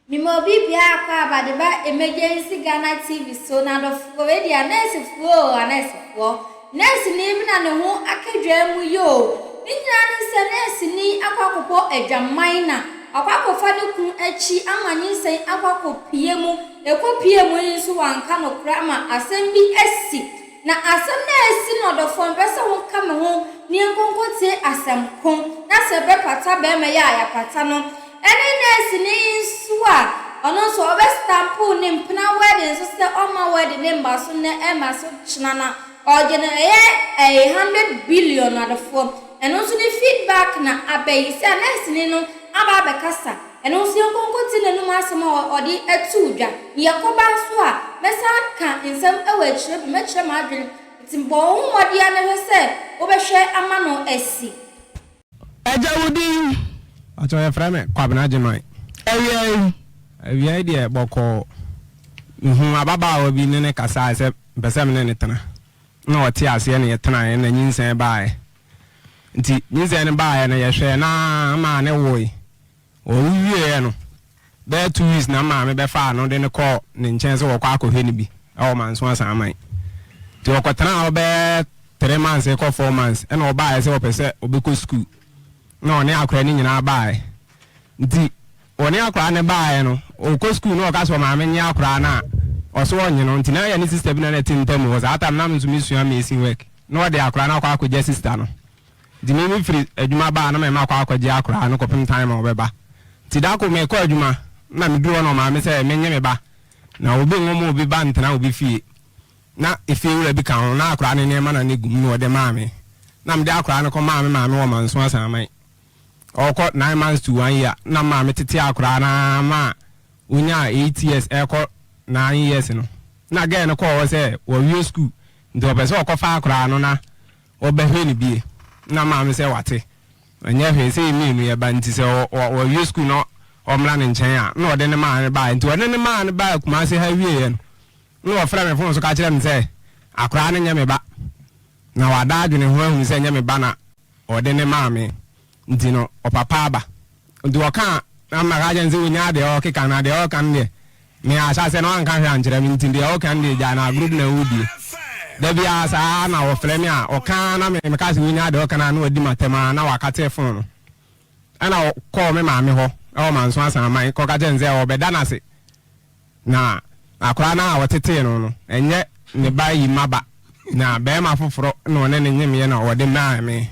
Mimo bibia kwa badeba emergencyghanamovementtv so na do for we dia nurse for nurse ni bi na ne ho akedwa mu yo ninya ne se nurse ni akwakopo adwaman na akwakofa de kun achi amanyi sen akwakopie mu ekopie mu nso wanka no kra ma asem bi esi na asem na esi no do fo mbese ho kama ho ni enkonkote asem kon na se be pata be me ya pata no ene nurse ni nso ono so obe stampu ni mpna wedding so se oma wedding ni mba so ne ema so chinana ogene 100 billion na the form eno so ni feedback na abai se nurse ni no aba be kasa eno so yonkoti ne no asema odi etudwa yakoba so a mesa ka nsem ewachire bi mechire ma adwene timbo humodi ane se obehwe amano esi Ajawudi Acho frame kwabena jinoi Ewie de boko ababa obi ne kasa se pese me ne tena na oti ase ne yetena na nyinsen baae nti nyinsen ne baae na yehwe na ma ne woi o wie no be 2 weeks na ma me be fa no de ne call ne nchense wo kwa akohwe ne bi e wo manso asaman ti wo kotena wo be 3 months e ko 4 months e na wo baae se wo pese obeko school no ne akora ni nyina baae nti oni akora ne baae no o ko school no ka so ma me nya akora na oso onye no nti na ya ni sister bi na na tintam was atam na mzumi sua amazing work no de akora na kwa akogye sister no di me free adwuma ba na me ma kwa akogye akora no kopim time obeba ti da ko me ko adwuma na me duro no ma me se me nye me ba na obi ngomo obi ba ntena obi fie na efi wura bi kan na akora ne ne ma na ne gum no de ma me na me de akora no ko ma me wo manso asaman oko 9 months to 1 year na ma me tete akora na ma unya 8 years eko 9 years no na ga no ko say wo school ndo be so okofa akora no na obehwe ni bie na ma me say wate anya hwe say mi nu ye ba nti say wo school no omra ne nchen a na ode ne ma ne ba nti ode ne ma ne ba kuma say ha wie ye no no ofra me fon so ka kire me say akora ne nya me ba na wada adwene ho ahu say nya me ba na ode ne ma me nti no opapa ba nti woka na ma ga jenze wonya de o keka na de o kan de me asa se no anka hwe anjere mi nti de o kan de ja na group na wudi da bia sa na wo frame a o kan na me ka se wonya de o kan na odi matema na wakate fon no ana ko me ma me ho e ma nso asa man ko ka jenze o be da na se na akora na wotete no no enye ne ba yi maba na be ma foforo no ne ne nyeme na wo de ma me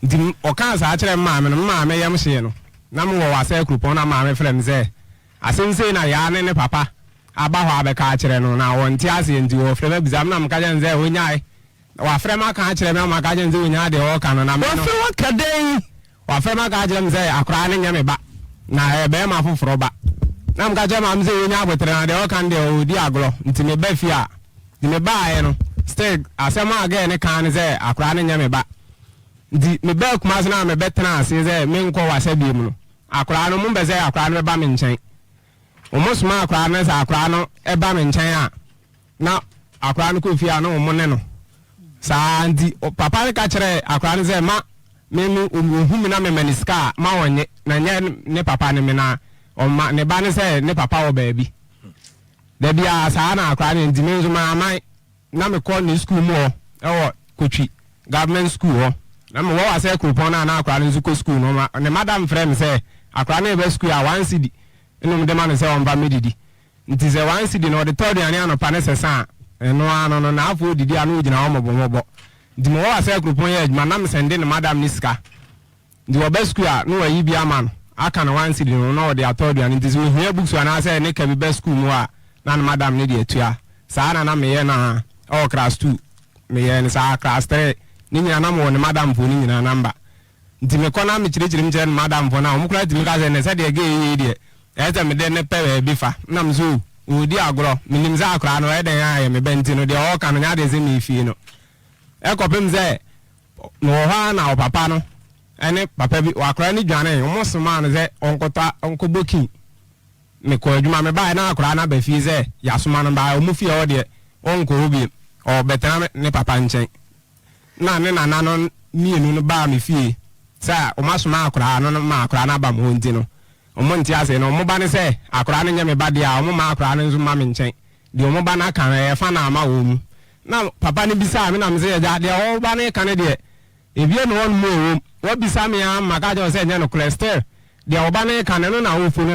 di o kan sa akere ma me yam hye no na mo wa sa krupon na ma me frem ze asense na ya ne papa aba ho abeka akere no na won ti ase ndi wo frem bizam na mka je nze onyae wa frem aka akere me ma ka je nze onya de o kan na me no wa kaden wa frem aka akere me ze akora ne nyame ba na be ma foforo ba na mka je ma mze onya abotre na de o kan de o di agro nti me ba fi a di me ba ye no stay asema aga ne kan ze akora ne nyame ba di me ba kuma na me betena ase ze me nko wasa bi mu no akora no mu be ze akora no ba me nchen o mo sma akora no za akora no e ba me nchen a na akora no ko fi a no mo ne no sa ndi o papa ne ka kire akora no ze ma me mu hu mi na me maniska ma wonye na nya ne papa ne me na o ma ne ba ne se ne papa wo ba bi da bia sa na akora ne ndi me nzo ma mai na me ko ni school mu o e wo Kotwi government school ho na me wo wa say coupon na akora ne zuko school no ne madam friend say akora ne be school a 1 cedi enum de man say on ba medidi nti say 1 cedi no de third yan anopa ne sesa eno ano no na afo didi anu gina wo mobo nti me wo wa say coupon ya adwuma na me sende ne madam ni sika nti wo be school a no wa yi bia man aka na 1 cedi no na de third yan nti me hia books na say ne ka bi be school mu a na madam ne de atua sa na me ye na o class 2 me ye ni sa class 3 ni nyina na mo ne madam fo ni nyina namba nti me kona me chire me madam fo na o mukura ti me ka se ne se de ge yi de e se me de ne pe bi fa na me so odi agro me nim za akra no e den aye me benti no de o ka no nya de se me fie no e ko pem ze no ha na o papa no ene papa bi wa akra ni dwane o mo sma no ze onkota onkoboki me ko adwuma me ba na akra na ba fie ze ya soma no ba o mu fie o de onko obi o betana ne papa nchen na ne nana no mienu no ba me fie sa o masoma akra no ma akra na ba mo ndi no omonti ase no mo ba ne se akora ne nyame ba dia o ma akora ne nso ma me nchen de o mo ba na kan e fa na ama wo mu na papa ne bisa me na me se ja de o ba ne kan de ebie no won mo wo bisa me ya maka jo se nya no cholesterol de o ba ne kan no na wo fo no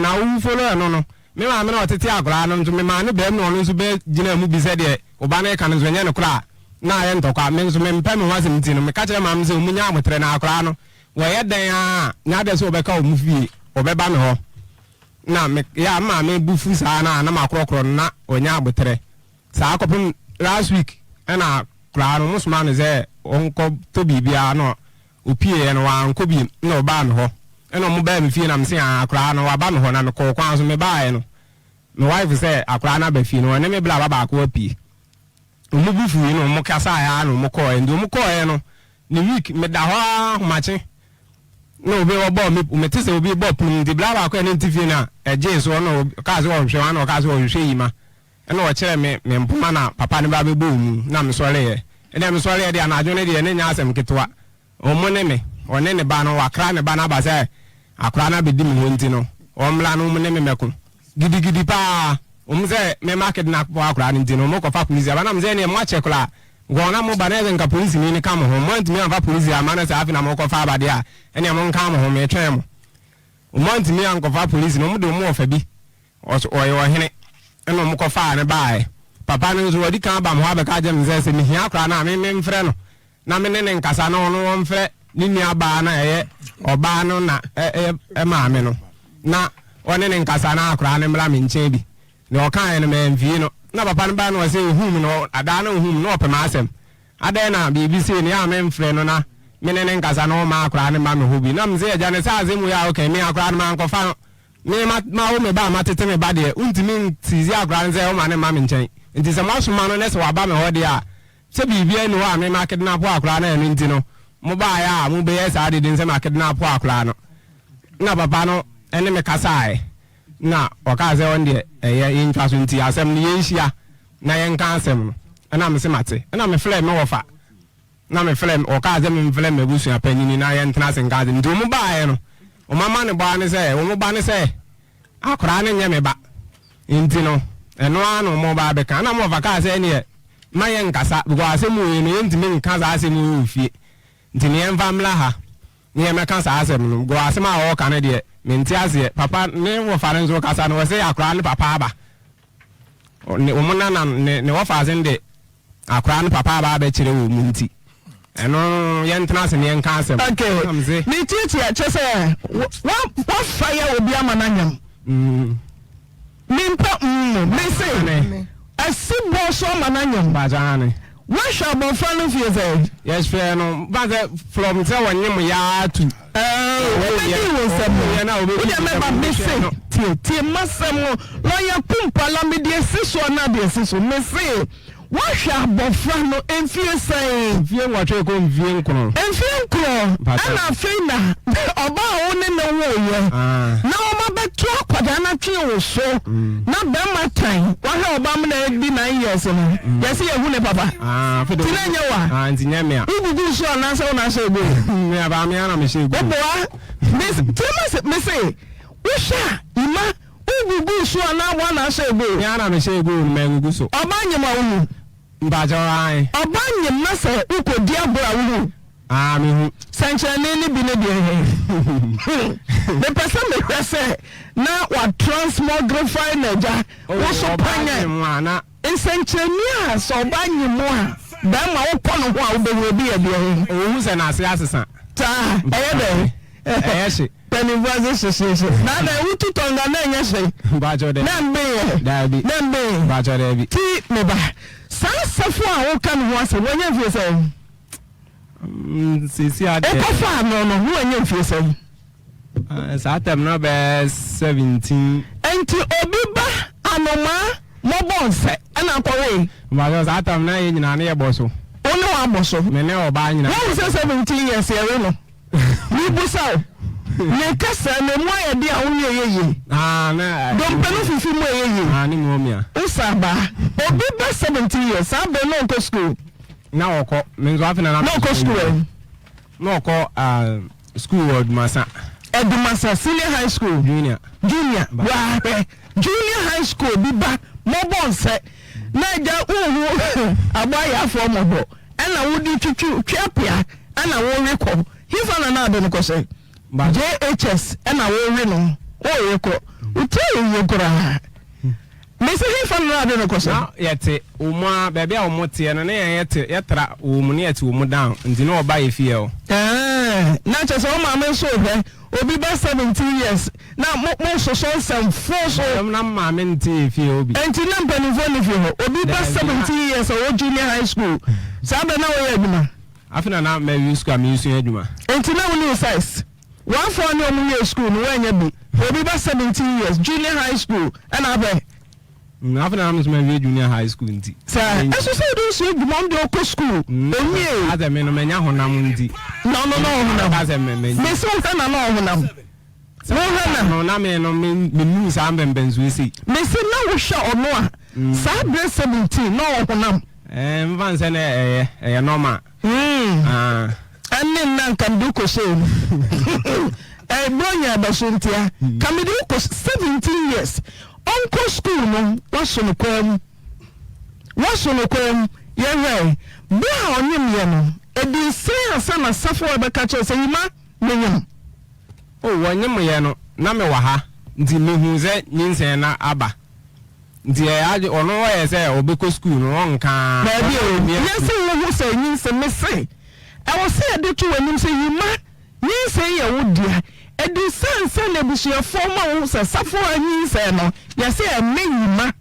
no me ma me na otete akora no nso me ma ne be no no nso be gina mu bisa de o ba ne kan nso nya no kra na ye ntokwa me nso me mpa me wasem ti no me ka kire ma me se mu nya amotre na akora no wo ye den a nya de so be ka o mu fie obeba me ho na me ya ma me bufu sa na makrokro na onya abotre sa akopum last week na kra no musma no ze onko to bibia no opie no wa anko bi na oba me ho na mo ba me fie na me se akra no wa ba me ho na me ko kwan so me ba no me wife say akra na ba fie no ne me bla ba ko apie mo bufu no mo kasa ya no mo ko endo mo ko no ni week me da ho mache no be obo me tese obi bo pum di bla ba ko ne TV na eje so no ka so hwe wa no ka so hwe yi ma na o kire me mpoma na papa ne ba be bo mu na me sore ye ene me sore ye dia na adwo ne dia ne nya asem ketwa o mo ne me o ne ba no wakra ne ba na ba se akra na be di me honti no o mla no mo ne me meko gidi pa o mo se me market na po akra ne ntino mo ko fa police ba na me se ne mo achekla gona mo ba na nka police ni ka mo ho mo ntimi anfa police ama na se afi na mo ko fa ba de a ene mo nka mo ho me twen mo mo ntimi anko fa police no mo de mo ofa bi o yo hene ene mo ko fa ne bae papa no so wadi kan ba mo ha be ka jam se me hia akra na me mfre no na me ne nkasa no no mfre ni ni aba na oba no na ma me no na one ne nkasa na akra ne mra me nche bi ne o kan ne me mfie no na papa no ba no se hum no ada no hum no pe ma asem ada na BBC ne ya me mfre no na me ne nkasa no ma akra ne ma me hobi na me se ya ne sa azemu ya okay me akra ne ma nkofa me ma wo me ba ma tete me ba de untimi tizi akra ne se o ma ne ma me nchen nti se ma suma no ne se wa ba me ho de a se bibia ni wa me ma kidnap akra na enu nti no mo ba ya mo be yesa de den se ma kidnap akra no na papa no ene me kasae na waka ze on de eye ntwa so nti asem ne yenhia na yen kan asem no na me se mate na me flem me wofa na me flem waka ze me flem me busu apanyini na yen tena sen gaze nti mo ba ye no o mama ne ba ne se o mo ba ne se akra ne nye me ba nti no eno anu mo ba be kan na mo vaka se ne ma yen kasa because asem wo ne yen ntimi nka za asem wo fie nti ne yen famla ha ne me kan sa asem no go asem a wo kan de menti ase papa ne wo fa nso kasa no se akra ne papa aba ne o mona na ne wo fa zende akra ne papa aba be kire wo munti eno yen tena se ne yen kan asem okay ni titi a chese wa fire obi amananyam mimpa me say asibo so amananyam bajane what shall be fun for you? Yes, fair no, but from say when you ya to tie masemo lawyer kumpala me de siso na de siso me say what shall be fun no enfie say vie watwe ko vie nkro ana feina oba one na wo yo na o ma beto akwada na twe wo so na be matan wa he oba me na di 9 years no yes ye hu ne papa fedo tinanya wa ntinya me a ugugu so na say una say go me aba me ana me say go me say wo sha ima ugugu so na wa na say go me ana me say go me ugugu so oba nyema wo mbajo ai oba nyema say ukodi abura wo me hu sanchane ni bi ne de the person me say na wa transmogrify naja wo so panya na sanchane so ba nyemo a ba ma wo kono ho a wo be bi e bi o hu se na ase asesa ta she penivase na na wutu tonga na nya she mbajo de na mbe dabi mbajo de bi ti me ba sa safo a wo kan ho ase wonya fie say sisi ade e ko fa no wonya fie say sa tem no be 17 enti obi ba anoma mo bonse ana kwawe mbajo sa tem na ye nyina na ye boso ono wa boso me ne oba nyina wo say 17 years e no ni busaw ne kasa ne mo ya dia wo ye na don pelo fifi mo ye ni mo mia usaba obi ba 17 years abe no ko school na okọ me nzo afina na no ko school no ko school word masa Edumasa Senior High School. Junior. Wow. Junior High School. Biba. Mobile set. Naja abaya for mobile. And I would do chapia. And I will recall. He's on another say. JHS. And I will reno. Oh, recall. We tell you go. Mese he fa no ade no koso na yete umwa bebe a omote no na yete yetra umuni yete umu down ndi no oba efie o na che so ma me so hwe obi ba 17 years na mo so some force na ma me nti efie obi enti na mpanifo ni fie ho obi ba 17 years o junior high school sabe na wo adwuma afina na me use school am use adwuma enti na wo ni size one for no mo school no wanya bi obi ba 17 years junior high school and abe after I'm my junior high school nti sir eso say do so dum do ko school onye as me no menya honam nti no honam as me so na no honam no na me no me sa mbembenzu esi me se na wo hwa ono a sa bre 17 no honam mvan se na normal anne nan kan do ko so bronya basuntia kan me do ko 17 years Uncle school no was on the quam yeah bra onyim ye no e di say asana safo e be ka che say ma menyam o wonyim ye no na me wa ha nti mehu ze nyinsen na aba nti e age ono ye say obeko school no onka ba bi o yes wo say nyinsen me say I was say de to wanim say yima nyinsen ye wo dia edi sense na busia forma wo se safo anyi se no ya se emenyima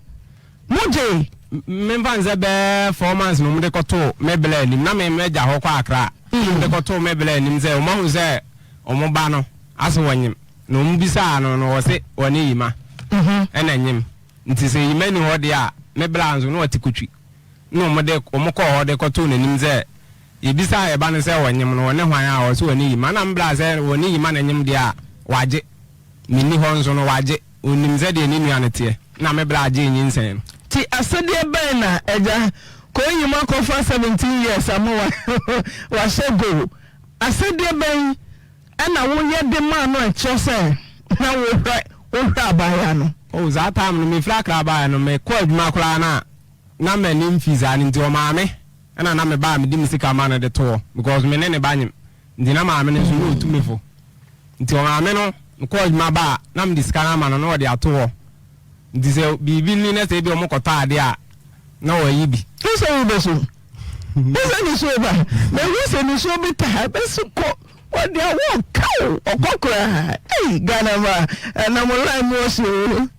moje membanze be 4 months no mde koto mebele anim na me meja ho kwa akra mde koto mebele anim ze o mahu ze o mo ba no aso wanyim no mbisa no wo se woni yima ena nyim nti se yima ni ho de a mebele anzo no watikutwi no mde o mo ko ho de koto nanim ze ibisa e ba ne se wonyim no ne hwan a wo se woni yima na mbla se woni yima na nyim de a waje minni ho nso no waje onim ze de ni nuane te na mebla age nyinsen ti asede ben na eja ko yima ko for 17 years amowa wa shego asede ben na wo ye de man no e cho se na wo hwa abaya no o za tam no me flakra abaya no me ko adwuma kra na me nim fiza ni ndi o maame na me ba me dim sika ma na de to because me ne ba nyim ndi na maame ne so no tumefo ndi o maame no ko adwuma ba na me disika na ma no no de ato ndi se bibi ni na se bi o mo kota ade a na wo yi bi so wo be so ni so ba me wi se ni so bi ta be so ko o de wo ka okokora Ghana ma na mo lai mo so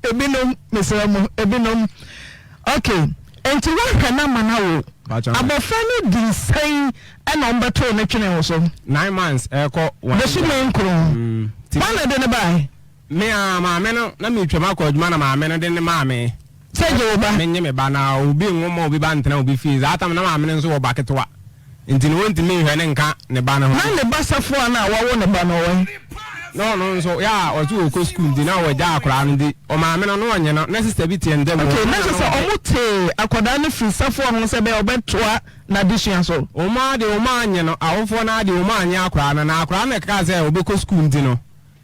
ebinom mesamo ebinom okay enti wa kana mana wo abofra no di sai na ombeto ne twene wo so 9 months eko wa be so me nkro bana de ne bai me maame no na me twema ko adwuma na maame no de ne maame seje ba me nye me ba na obi nwoma obi ba ntena obi fees atam na maame no so wo baketwa nti no wonti me hwe ne nka ne ba na ho na ne basafo na wawo ne ba no we no so ya otu ko school di na wo ja akora no di o maame no no onye no na sister bi tie ndem okay na so omote akoda ne free safo ho se be obetoa na disuan so o ma de o ma anye no awofo na de o ma anye akora na akora na ka se obeko school di no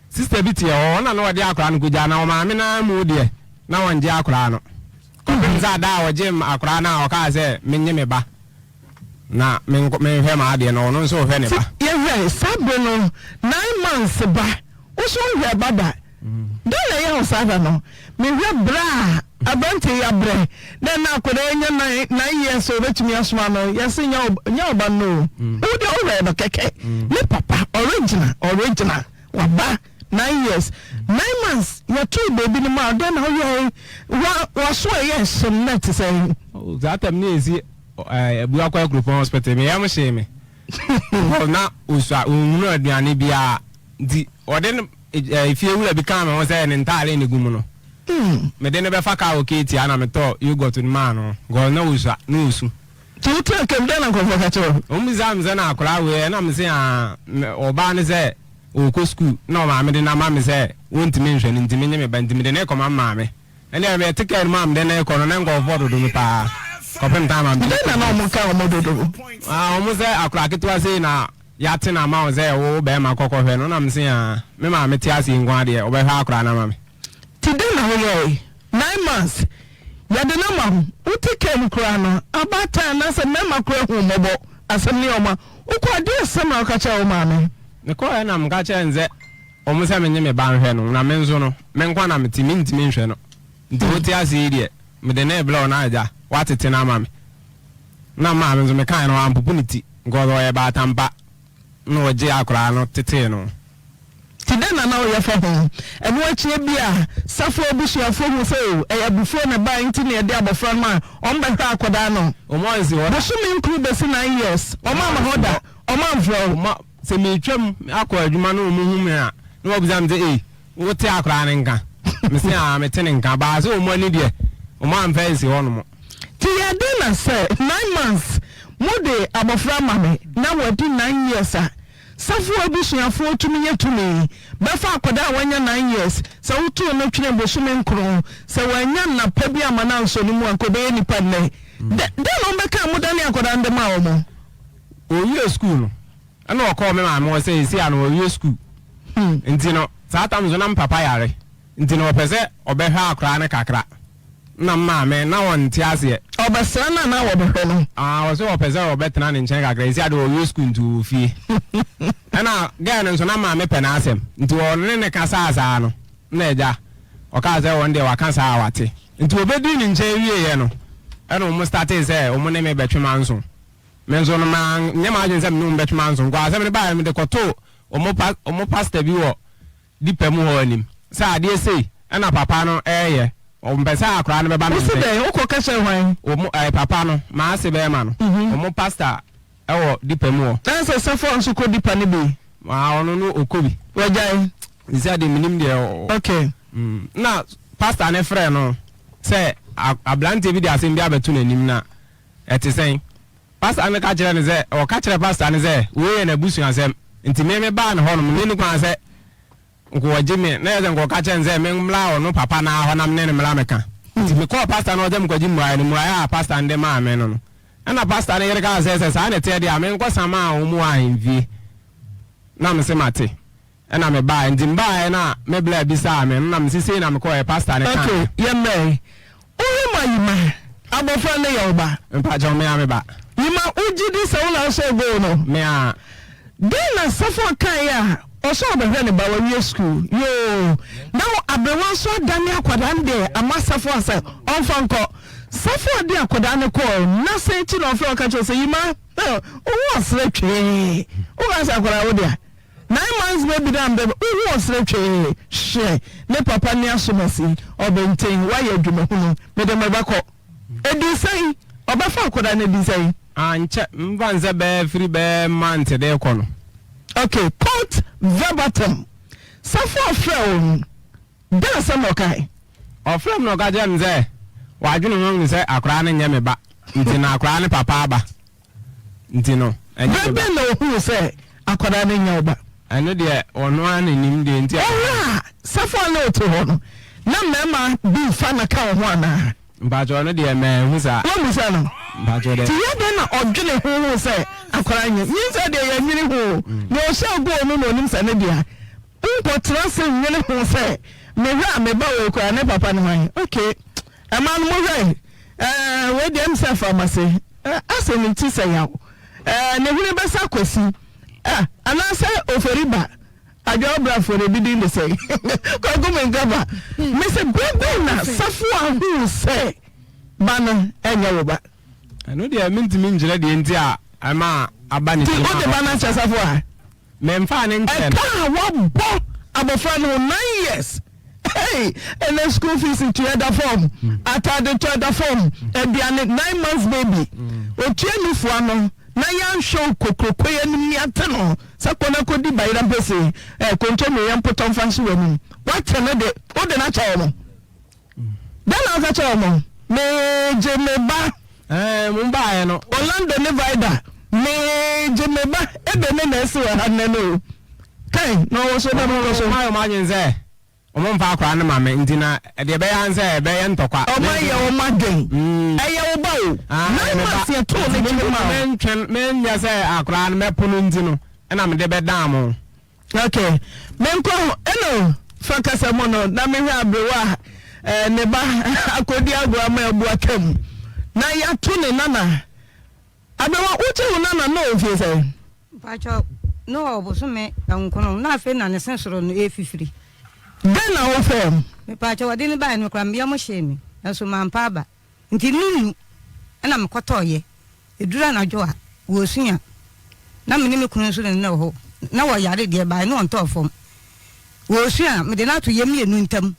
sister bi tie o na no de akora no goja na o maame na mu de na wonje akora no ko nza da wo jim akora na o ka se menye me ba na me hwe ma ade no no so hwe ne ba ye hwe sabe no 9 months ba o so hwe baba dole ye o sabe no me hwe bra abante ya bre na na akoda enya 9 years so betumi asoma no yesi nya oba no o de o hwe no keke me papa original waba 9 years 9 months ya two baby no ma den how you wa so yes net say oh that am nezi ebu akwa group hospital me yam she me na uswa unu aduane bia di ode ifie wura bi kan me ho say ne ntare ne gumu no me de ne be fa ka o keti ana me to you got to man no go na uswa na usu tu tu kem de na ko fa cho o mi zam ze na akora we na me say oba ne say o ko school na ma me de na ma me say wonti me nhwe ne ntimi nye me ba ntimi de ne ko ma me ene me ticket mam de ne ko no ngo for do me pa kopem time am na no mo ka o mododo omo se akura ketwa sei na yate na ma ze wo be ma kokko hwe no na mse a me ma meti ase ngwa de obe hwa akra na ma me today na hoye 9 months ya de na ma utike mkra no abata na se mema kra hu mobo asem ni oma ukwa de sema akacha o ma me me ko na mga che nze omu se menye me ban hwe no na me nso no me nkwa na metimi ntimi nhwe no nti oti ase de me de na ebla na aja watete na ma me na ma me nso me kan no ampupuniti ngodo ye ba tampa no oje akra no tete no today na we fa ho eno achie bia safo obusuafo hu se e abufo na ba nti na de abofra ma on be hwa akoda no omonzi wo so me nkru be se 9 years o ma ma hoda o ma mfro ma se me twam akọ adwuma no mu hu me a no obizam de wo te akra ne nka me se a me te ne nka ba so mo ani de o ma mfansi ho no mo ti ya de na se 9 months mode abofra ma me na wadi 9 years a safo obusuafo tumiye tumi befa akoda wanya 9 years se wutu no twene bosume nkro se wanya na pabi amana nso ni mu akoda ni padle de no beka mudani akoda ndem a omo oyi school no ana okọ me ma mo se isi ana oyi school enti no sata mzo na papa yare enti no opese obehwa akra ne kakra na ma me na won ti ase obesa na wobehwe no wo se opese obetena ne nchen kakra isi ade oyi school ntu fie ana ga na nso na ma me pe na asem nti won ne kasa asa no na eja o ka ze won de wa kasa awate nti obedi ni nchen wie ye no ana mo start say o mo ne me betwema nso menzo no ma nyama ajen sem no betwema nso kwa asem ne ba me de koto omo pastor bi wo dipemu ho anim sa ade sei ana papa no eye o mpesa akra no be ba me se de o ko kase hwan omo papa no ma ase be ma no omo pastor ewo dipemu ho tanse safo nso ko dipa ne bi ma ono no okobi wajai isi ade minim de okay na pastor ne frɛ no se ablante bi de asem bi abetu nanim na etisen pastor ne ka kire ne ze o ka kire pastor ne ze we na busu asem nti me ba ne hono me ni kwa se nko waje me na ye nko ka kire nze me mla ono papa na ho na me ne mla meka nti me call pastor no dem ko ji mwa ne mwa ya pastor nde ma me no na pastor ne yere ka se sa na te de ame nko sama o mu ahemvi na me se mate na me ba nti mba na me bla bi sa me na me sisi na me call pastor ne ka okay ye me o ma yima abofra ne ye oba mpa jo me ame ba yima ujidi se wona so go no me a dena safo kan ya o so obehwe ne ba wa school yo now abewa so dani akwada nde amasafo asa onfa nko safo de akwada ne ko na se ti no fe o ka cho se yima o wo sre twe o ga sa akwada wo dia 9 months baby dan baby o wo sre twe she ne papa ni asomasi obenten wa ya adwuma hunu me de mabako edi sei obafa akwada ne di sei anche mvanze be free be month de kono okay quote verbatim safo frem dena some okay o frem no ga je nze wa dwunu no nze akra ne nyeme ba nti na akra ne papa ba nti no bebe no hu se akwada ne nya ba eno de ono an nim de nti safo no to ho no na mema bi fa na ka ho ana mba jo no de me hu sa o mi sa no mba jo de ti ya de na odwene hu se akwara nya yin se de ya nyiri hu no se go no no nim sa ne dia nko trase nyiri hu se me hwa me ba we kwa ne papa ne hwan okay ama no mo hwe we dem se pharmacy ase ni ti se yawo ne hune be sa kwasi ana se oferiba ajo bra for be din the say ko go men gaba me se bebe na safu ahu se bana enye wo ba eno de mintimi njire de nti a ama abani ti o de bana cha safu a me mfa ne ntem ka wo bo abofra no 9 years hey and the school fees in the form atade to the form e bia 9 months baby o tie ni fu ano na yan show kokokoye ni atano sakona ko di bayira pese konto me yan potom fansi wani what na de o de na cha o mo dan na cha o mo me je me ba mo ba ye no Orlando Nevada me je me ba ebe me na ese wa han no kai no wo so na no so ma nyenze omo mfa akra na mame ntina de be yan se be ye ntokwa o ma ye o ma den eye wo ba o na ma se to ne ki ma men nya se akra na me punu ntino na me de be dam. Okay. Menko eno fakasa mo no na me hwe abrewa ne ba akodi agwa ma ebu atam. Na ya to ne nana. Abewa uche nana no ofie say. Pacho no obosume enkono na afi na ne sensoro no efifiri. Den na wo fam. Me pacho wade ne ba no kra me mo hye mi. Enso mampa aba. Nti nunu na me kotoye. Edura na jo a wo suya. Na me ne me kunu so ne na ho. Na wo yare de ba no onto fom. Wo suya me de na to yem yenu ntam.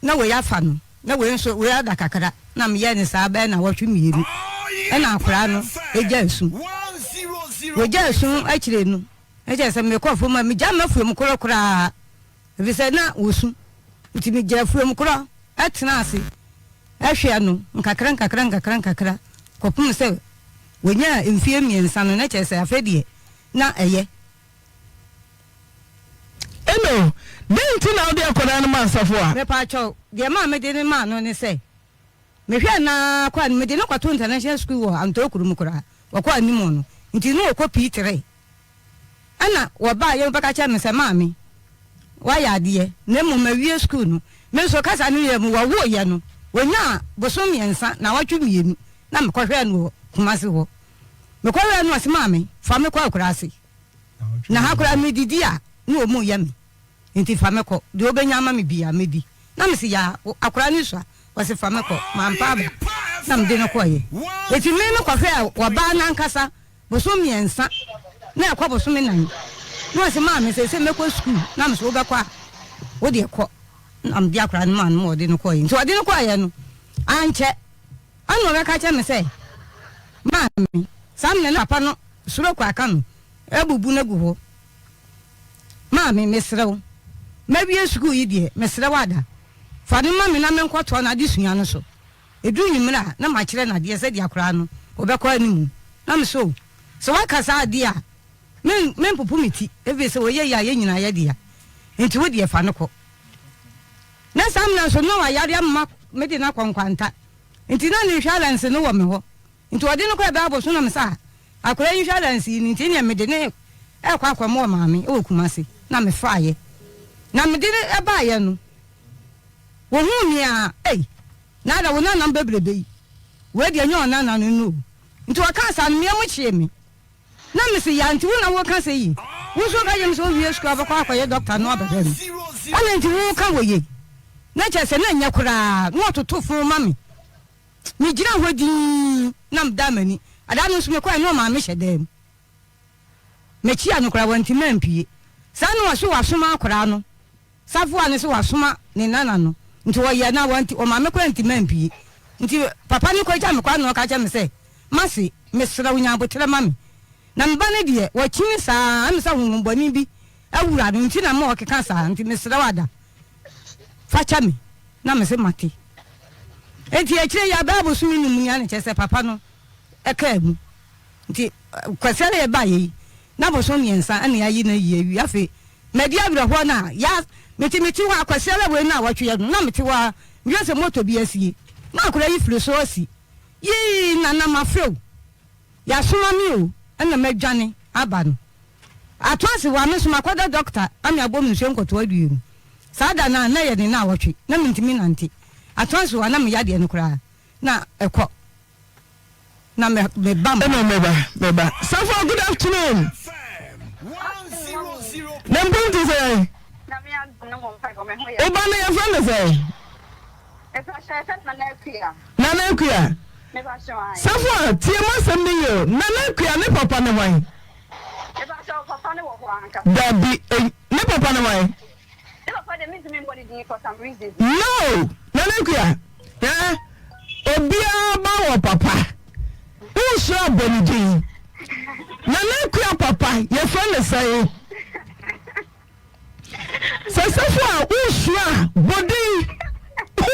Na wo ya fa no. Na wo nso wo ya da kakara. Na me ye ne sa ba na wo twi mienu. Na akura no eja nsu. Wo ja nsu akire nu. Eja se me kofo ma me ja mafuem korokora. Ebi se na wosu. Nti me ja fuem koro. Atena ase. Ahwe no nkakra. Kopum se wonya mfie miensa no na chese afedie na eye. Eno, denti na odi akoda no mansafo a. Me pa cho, de ma me de ne ma no ne se. Me hwe na kwa me de no kwato international school wo antokuru mu kura. Wo kwa animu no. Nti no ko P3. Ana wo ba ye baka cha me se ma me. Wa ya de na mu ma wie school no. Me so kasa no ye mu wo ye no. Wonya bosom yensa na watwe mienu. Na me kohwe no kumase ho. Me kohwe no ase ma me. Fa me kwa akura ase. Na ha kura me didi a no mu ye me. Nti fa me ko de obenya ma me bia me di. Na me se ya akura ni so a wase fa me ko mampa ba. Na me de no ko ye. Eti me me kohwe wa ba na nkasa bosom yensa na akwa bosom nan. No ase ma me se me ko school na me so be kwa wo de ko am dia kra man mo de no ko yin so de no ko ye no anche anu ga ka che me say ma me sam ne na papa no suro kwa aka no ebubu na gu ho ma me mesrew ma bi esku yi de mesrew ada fa de ma me na me nkoto na de sunya no so edu nyimra na ma kire na de se de akra no obekọ animu na me so wa kasa ade a men pupu miti ebe se wo ye ya ye nyina ye de ya enti wo de fa no ko na sam na so no wa yare amma me de na kwankwanta nti na ni insurance no wo me ho nti odi no ko be aboso na me sa akora insurance ni nti ne me de ne e kwa kwa mo maame e okumase na me faaye na me de e baaye no wo hu mi a na da wo na na bebrebe yi we de nyo na na no nti wa kan sa no me chie me na me se ya nti wo na wo kan se yi wo so ka yem so wie school abakwa akwa doctor no abebe mi ana nti wo kan wo ye na chese na nya kura no toto fun mami mi gira hodi na mdamani ada no so me kwa no ma me hyedem me chi anu kura wanti mampie sa no so wasoma akura no safu ane so wasoma ne nana no nti wo ye na wanti o ma me kwa nti mampie nti papa ni ko ja me kwa no ka ja me se masi me sra wunya botere mami na mba ne de wo chi sa am sa hunboni bi awura no nti na ma o keka sa nti me sra wada facha mi na me se mate enti akire ya ba bosu ni munya ne chese papa no eka mu nti kwasere e ba yi na bosu miensa ane ayi na yi awi afi media bro ho na ya meti ho akwasere we na watwe na meti wa miese moto bi asie na akura yi flo so asi yi na mafeo ya suma mi o ene medwane aba no atwase wa me suma kwada doctor ami abom nso nkoto aduem sada na ye ni na watwe na mintimi nanti atwanso ana me yade no kra na ekọ na me bam No meba Safa, good afternoon. Nambun to say na me no mo fa ko me ho ye e ba na your friend say e fa sha na kuya na kuya me ba sha ai Safa, tie ma sem ni yo na kuya ne papa ne wan e ba sha papa ne wo ho anka Dabi ne papa ne wan e papa de me to me body di for some reason No, na kuya obia ba wo papa who so bonidi na kuya papa your friend say Safa usua body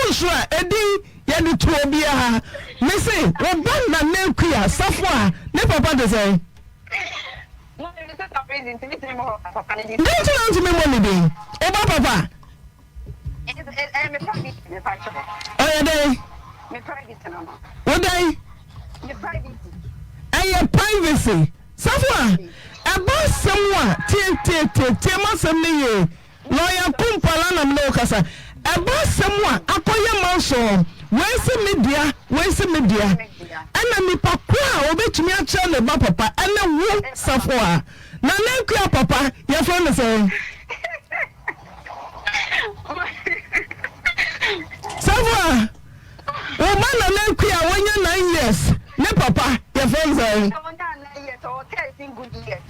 usua edi ya di to obia me say oba na kuya Safa ne papa de say no me to some reason to me to me mo papa ne di don't you want to me money be oba papa me private me fa sha oh yeah dey me private na ma what dey me private and your privacy Safa eba tie masem ne ye lawyer kumpala na mno kasa eba semwa akoye manso wesi media ana nipa kwa obetumi a kire ne ba papa ana wo safo a na na papa ya fo ne se safo o man na na wonya 9 years ne papa ya fo ne se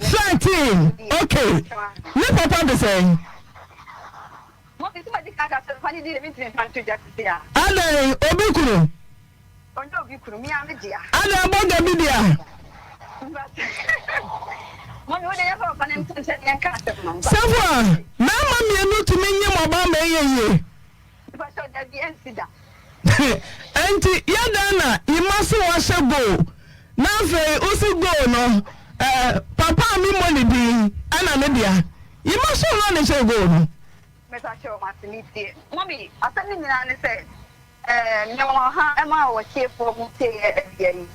13 okay ne papa de se ale obikuru ale aboga bidia Savoir, mama mienu to menye moba meyeye. Enti yadana imaso washe go. Na fe usi go no. Papa mi money bi ana me dia. Imaso no ne she go no. Mesa show masiniti. Mommy, asani ni na ne say nyawa ha ema wo chefo mu te e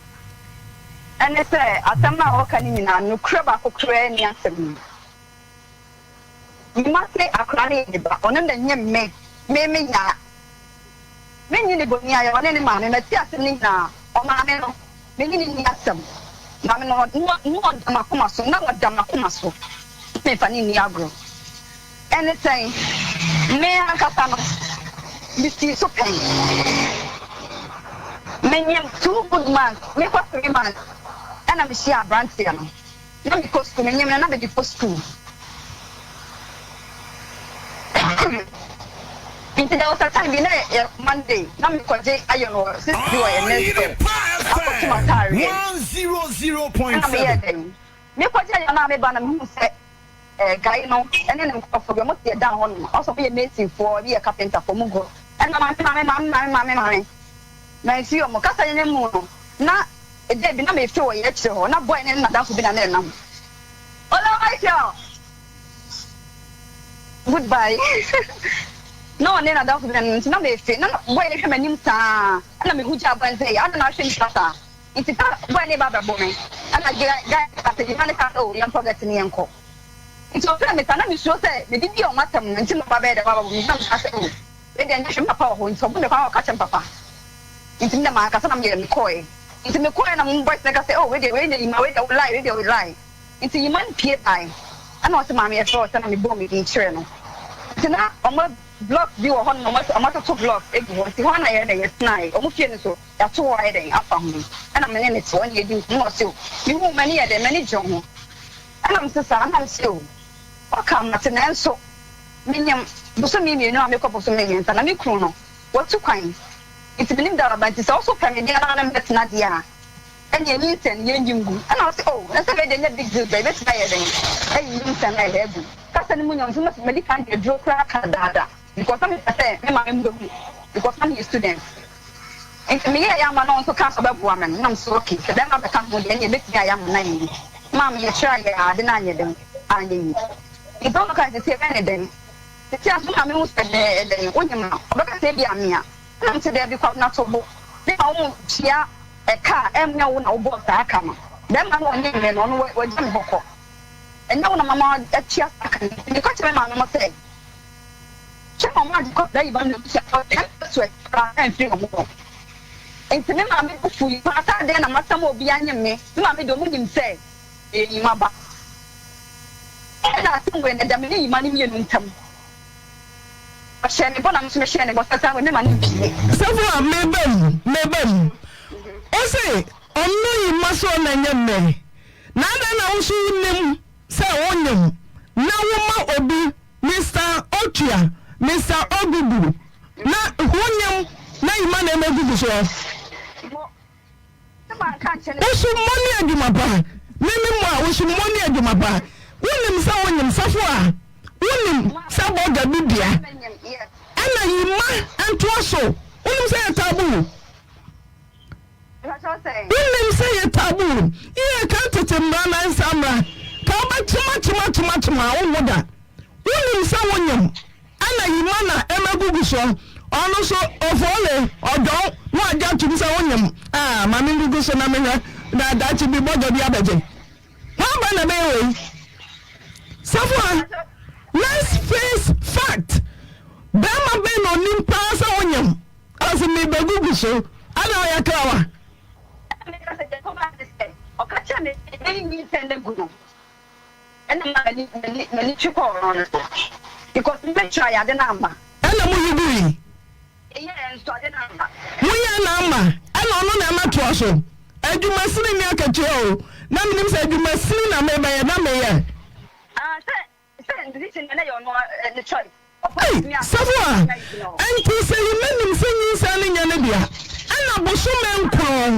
ene say atama wo kan ni na no kraba kokra ni asem. Ni ma say akra ni ba onem da nyem me nya. Me ni boni ayo one ni ma me meti asem ni na o ma me no. Me ni asem. Na me no dama kuma so na dama kuma so. Me fa ni agro. Anything me akata no this so pain me nyam 2 good months me for 3 months and I'm share brand here no na me go school me nyam na be for school into there was a time in Monday na me ko je ayo no since you are next 100.7 me ko je ayo na me ba na me say guy no and then for the most down on also be a mason for be a carpenter for mugo and my na see mo kasa nye mu no na e dey bi na me fe wo ye kire ho na boy ne na da so bi na na nam ola Michael goodbye no ne na da so bi na me fe na boy ne hwe manim ta na me huja ban say ya na hwe ni kasa nti ta boy ne ba ba bo me ana ga ka te na ne ka o yan forget ni enko. It's okay, me tana mi so say me di o matam nti no ba be da ba mi sam ase o e de nya papa ho nso bu me kwa ka chem papa nti na ma ka sana me me koi nti me koi na mo boys na ka say oh we de ima we de lie nti iman pie tai ana o se ma me e so sana me bo me di chere no nti na o ma block bi wo ho no ma to block e go nti ho na ye na ye snai o mo fie ni so ya to wo ye de afa ho ana me ne so on ye di mo so mi hu mani ye de mani jo ho ana me sa ana so Okam na tenenso minyam buso mi no amekọ buso mi nta na mi kru no watu kwan it binim da ba nti so peme dia na na betna dia enye mi ten ye njingu ana say oh na say de nya big deal ba betna ye den enye mi ten na hebu kasa ni munyam so medical de draw crack dada because am say me ma mdo because I'm a student and me ya ma no so ka so be bo am na so okay so dem abeka mo de enye betna ya mo na yi ma me try ya de na nye dem anyi it don't look like the same anything. The chance to come in with the women, but I say, be a mea. I'm today because not so book. They won't share a car and no one about that come. Then I want men on what Jim Boko. And no one mamma at cheer second. You got to my mamma say. Check on my got they even look at sweat and feel more. And to me, I'm a fool. I thought then I'm not some more behind me. Mammy don't him say, in my back. And I think when the Dominic money you know them. But Shannon, but I'm Shannon, but that's how we money. Savoir, maybe. Ose, only must on a young man. Nana also name, say on them. Now, woman obi, Mr. Otia, Mr. Ogubu. Na wonyam, na imane megubu so. Osu money adumaba. Mimi mwa osu money adumaba. Wonim sa wonim safo a wonim sa boga bibia ana yima anto so wonim sa ya tabu wonim sa ya tabu ye kan tetemra na nsamra ka ba tuma womoda wonim sa wonim ana yima na emagugu so ono so ofole odo no aja tumi sa wonim mami ngugu so na menya da ti bi boga bi abeje ha ba na me Someone, let's face fact. Bama ben on Nimpasa onyam. As me begugu so. Ana ya kawa. Because we try the number. Ana mo yubi. Yes, so the number. Muya number. Ana no na ma to so. Adwuma sini ni akache o. Na minim say adwuma sini na me ba ya na me ya. Say this in the choice. Hey, Savoa. Enti say you menim say yin sa ni nya na bia. Ana bosume nkron.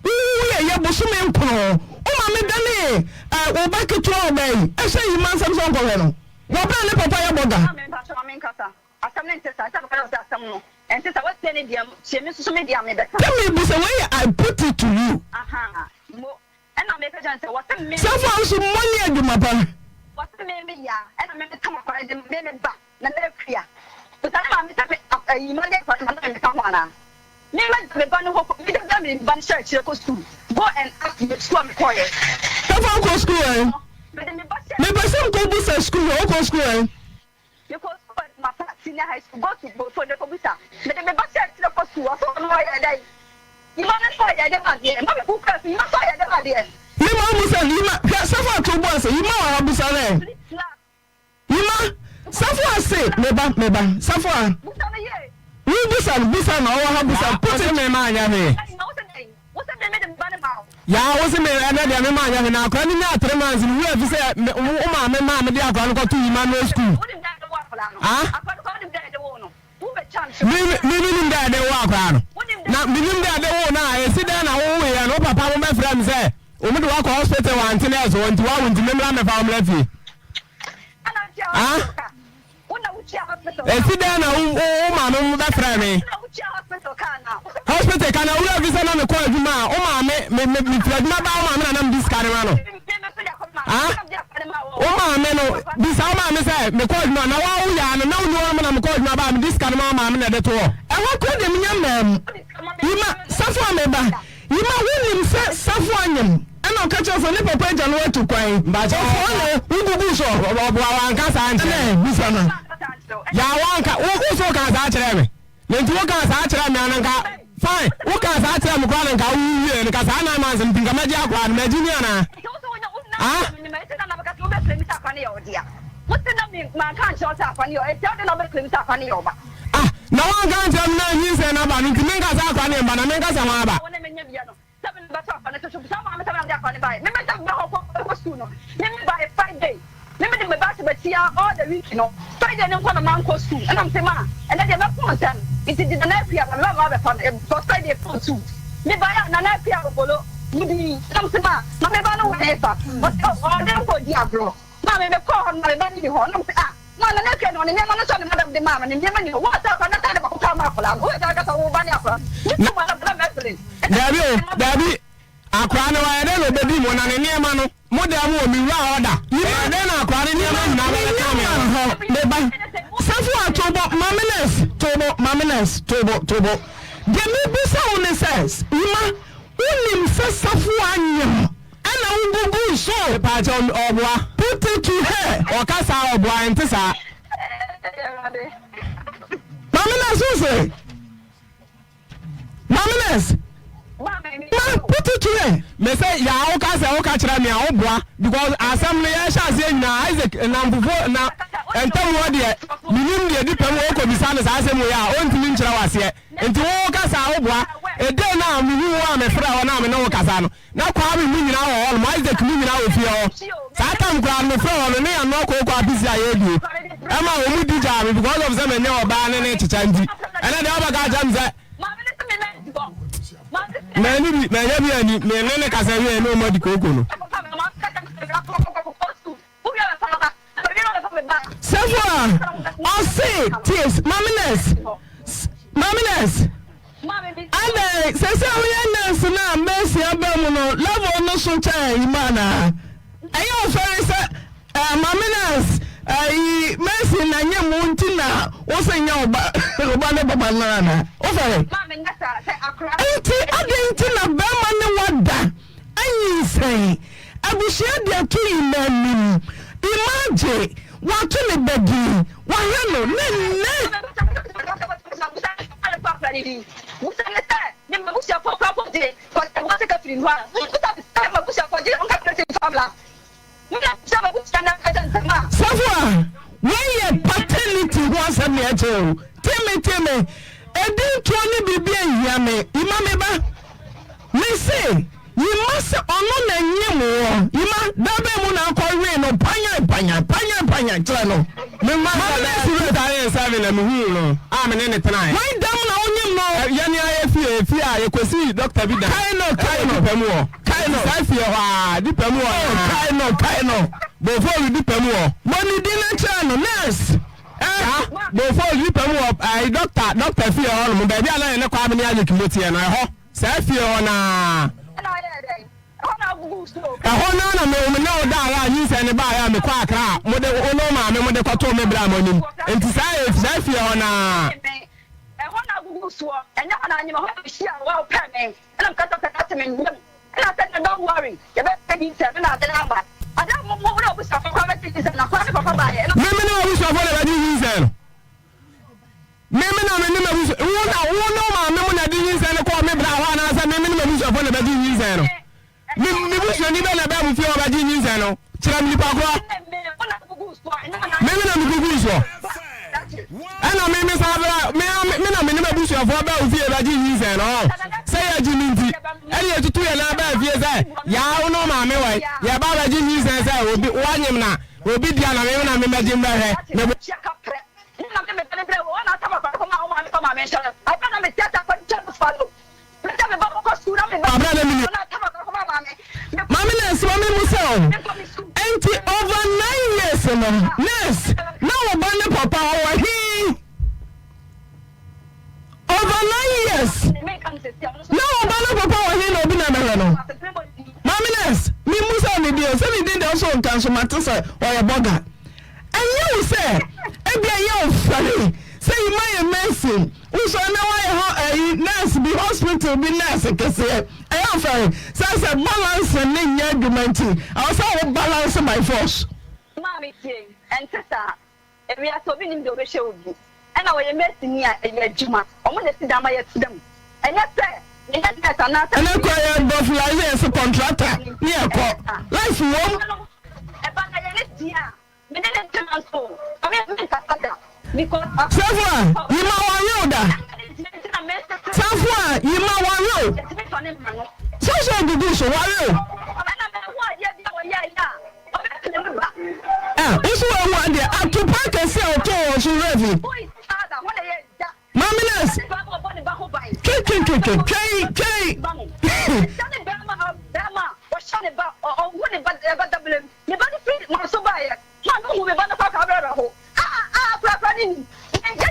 Uye ya bosume nkron. O ma me dane o ba keto o bai. E say you man samson ko he no. Wo bra ne papa ya boga. I put it to you. Savoa so money adwuma pa. What's the name? Yeah, and I'm going to come up and then back. Not clear. But I'm you know, come on. Never the bun who didn't come in one church, you go and ask you to swim quiet. Savoa go school. Maybe some go to school or go school. You go my senior high school, go to for the computer. But the bus to the school, I don't know why I die. You want to fight, I don't idea. Mother, who can you not fight the idea? You ma Savoa to boss, you ma abusale. You ma Savoa say, meba, Savoa. We bisa na o ha bisa put me ma anya he. What's the name of the banner? Ya wose me ana dia me ma anya he na akwa ni na 3 months we have say o ma me dia akwa ko to Emmanuel school. Ah? Me nda de wa akwa no. Na me nda de wo na e si da na wo we ya no papa mo be friend say o me de wa ko hospital wa antene so nti wa wonti me mla me fa mo la fi. Ah? E si da na o ma no be friend me. Hospital kana ura visa na me ko adwuma o ma me fi adwuma ba o ma me na nam discard ma no. Ah? O ma me no bisa o ma me say me ko adwuma na wa wo ya no na wo na me ko adwuma ba me discard ma me na de to. E wa ko de me nyam Yima Savoa me ba. Yima winim se Savoa nyam. Ana o ka che so ne papa ja no atu kwan. Ba ja o ngugu so obo awanka sa anche. Bisa na. Ya wanka wo so ka sa kire me. Nti wo ka sa kire me ananka. Fine. Wo ka sa kire me kwa ananka wo wie ka sa na man sem pinga maji akwa na maji ni ana. Ah? What's the name? Man can't shut up on you. I tell the number claims up on you. Ah, na wan kan tell na yin se na ba nti men ka sa akwa na ba na men ka sa ma ba. Friday. Let me back to the all the week, you know. Friday, I'm going to man go school, and I'm saying, and then they're not them. It is the next year, I'm not for Friday for two. Me buy an apia of Bolo, Moody, some Sama, not me ban whatever, but all them for Diablo. Mammy, the call on my baby horn. No, the next one, and then I'm not of the mamma, and then what's up, and I about come up. Who I got a whole bunny up. You want to blame Debbie, akwa na wa de lo bebi mo na ne ne ma no mo da mo mi wa order e de na akwa ne ne ma na wa ta mi ho me ba Savoa tobo mamenes tobo de me bisa on says ima unim se Savoa nyam ana ungugu so pa cha obwa put it to her o ka sa obwa enti sa mamenes so say mamenes put it to her. Me say ya o ka say o ka kira me a oboa because assembly ya sha say na Isaac na mbufo na entam wo de minim de dipem wo ko bisa na sa asem ya o ntimi nkira wase enti wo ka sa oboa e de na minim wo me fra wo na me no wo ka sa no na kwa me nyina wo no Isaac mi nyina wo fie o sa tam kwa me fra wo no ne ya no ko kwa bisi aye bi e ma wo mu dija me because of say me ne oba ne ne chicha ndi ene de oba ga jam say Many ani me kasa wi no mo di koko no Savoa I say tears mamenes and say we nurse na mercy abam no level no so chai mana ayo sorry say mamenes mercy na nye mu ntina wo se nya oba ne baba na o fere enti adenti na ba ma ne wada ayi sei abushia de to imanim imagine what to me begging. Why no? Safwa, when paternity was a mere tell me, I didn't want to be yame, Imameba. Me say, you must honor and yemo, Ima, Dabemuna, Corino, Panya, Channel. My is having a muhulo. I'm in any time. Why down on you? Yani, if you could see Dr. Vida. Kaino, I feel Kaino. Before you dip more. Money dinner channel, nurse. Before you dip more, Dr. Fiona, baby, I know how many committee and I hope. Safiona. A honor, no dollar, you send a buyer, the quack, Mother Onoma, Mother Cotome Bramoni, and to say Safiona. And well, penny, and I'm cut up the customer. And I said, don't worry, you're better 7 out the number. I don't want more of the properties and a part of a buyer. Women always have what I do use. Women are minimum. No, I didn't send a call me, but I was a minimum of what I do use. We wish you never about with your Virginia Zano. Chilami Pagua. Maybe I'm a good user. And I may minimum bush of what about your Virginia Zano. Say a Jimmy. Earlier to 2 and a half years. Ya no, mammy, ya about Virginia Zano will be 1 year now. Will be Diana, I'm imagining my head. Mammy Musel, auntie over 9 years, yes. Now a banner papa over here. Over 9 years. Now a banner papa over here, no binano. Mammy, me Musa, me dear, so we did also cancel matters or a bugger. And you say, maybe a funny. Say my medicine. Also now I nurse be hospital be nurse because I offer says a balance and in your argument. I also balance my force. Mommy and sister, and we are so winning the ratio. And our medicine here in Juma. I want to sit down by them. And yes, sir. And I cry both like as a contractor. Yeah, life won't. Safwa, you know what Safwa, you know what social division, why this one one day, I to pack a cell to she ready. Maminas,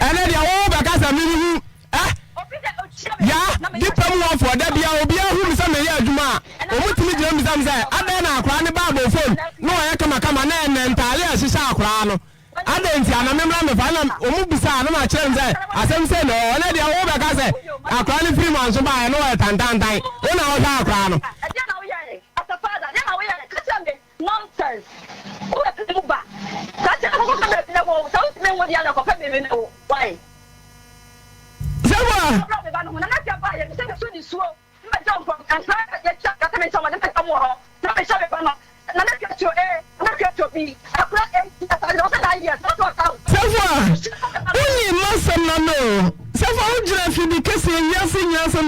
and then you're over because I'm in yeah, give them one for that. I'll be who is a Juma. Or what to me, James, I'm saying, I don't know, crying about phone. No, I come and entirely as a crown. I didn't see a member of Anna Omubisa, no, I changed that. As I'm saying, no, and then you're over because I'm crying 3 months to buy a note and time. When I was our crown. As a father, now we are nonsense. Why?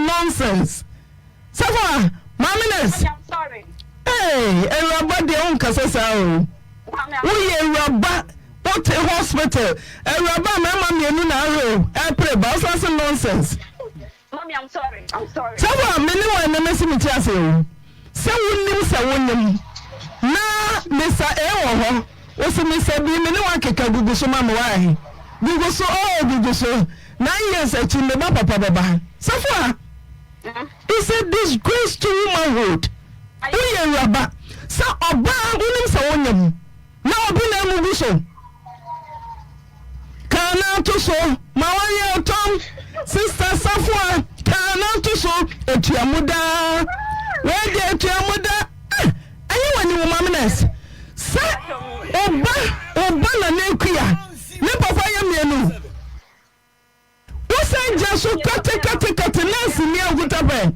Nonsense. Sorry. Hey, everybody on Casasa. We are what a hospital. Rabba, Mamma, I pray, but that's nonsense. Mommy, I'm sorry. Someone, many one, Messi Mitiasio. Someone, na Mr. Ewa, was a Mr. B, many one can go so mamma. We go so old, we go so 9 years at Chimba Papa. Safwa, it's a disgrace to womanhood. We are Rabba. So, a bar, women, now be a movie. Kana to so, Mawaya Tom, Sister Safwa, Kana to so, Etiamuda, where the Etiamuda, anyone you mammas. Say, oh, 7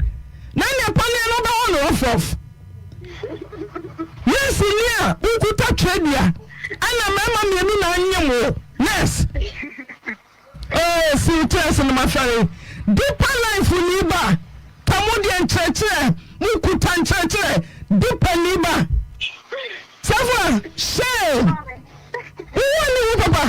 nanya pane no ba on off yes nia ukuta tradia ana mama mienu na anyemo yes oh see test no mafare deeper life ni ba kamodian church mukuta church deeper ni ba safa shame who papa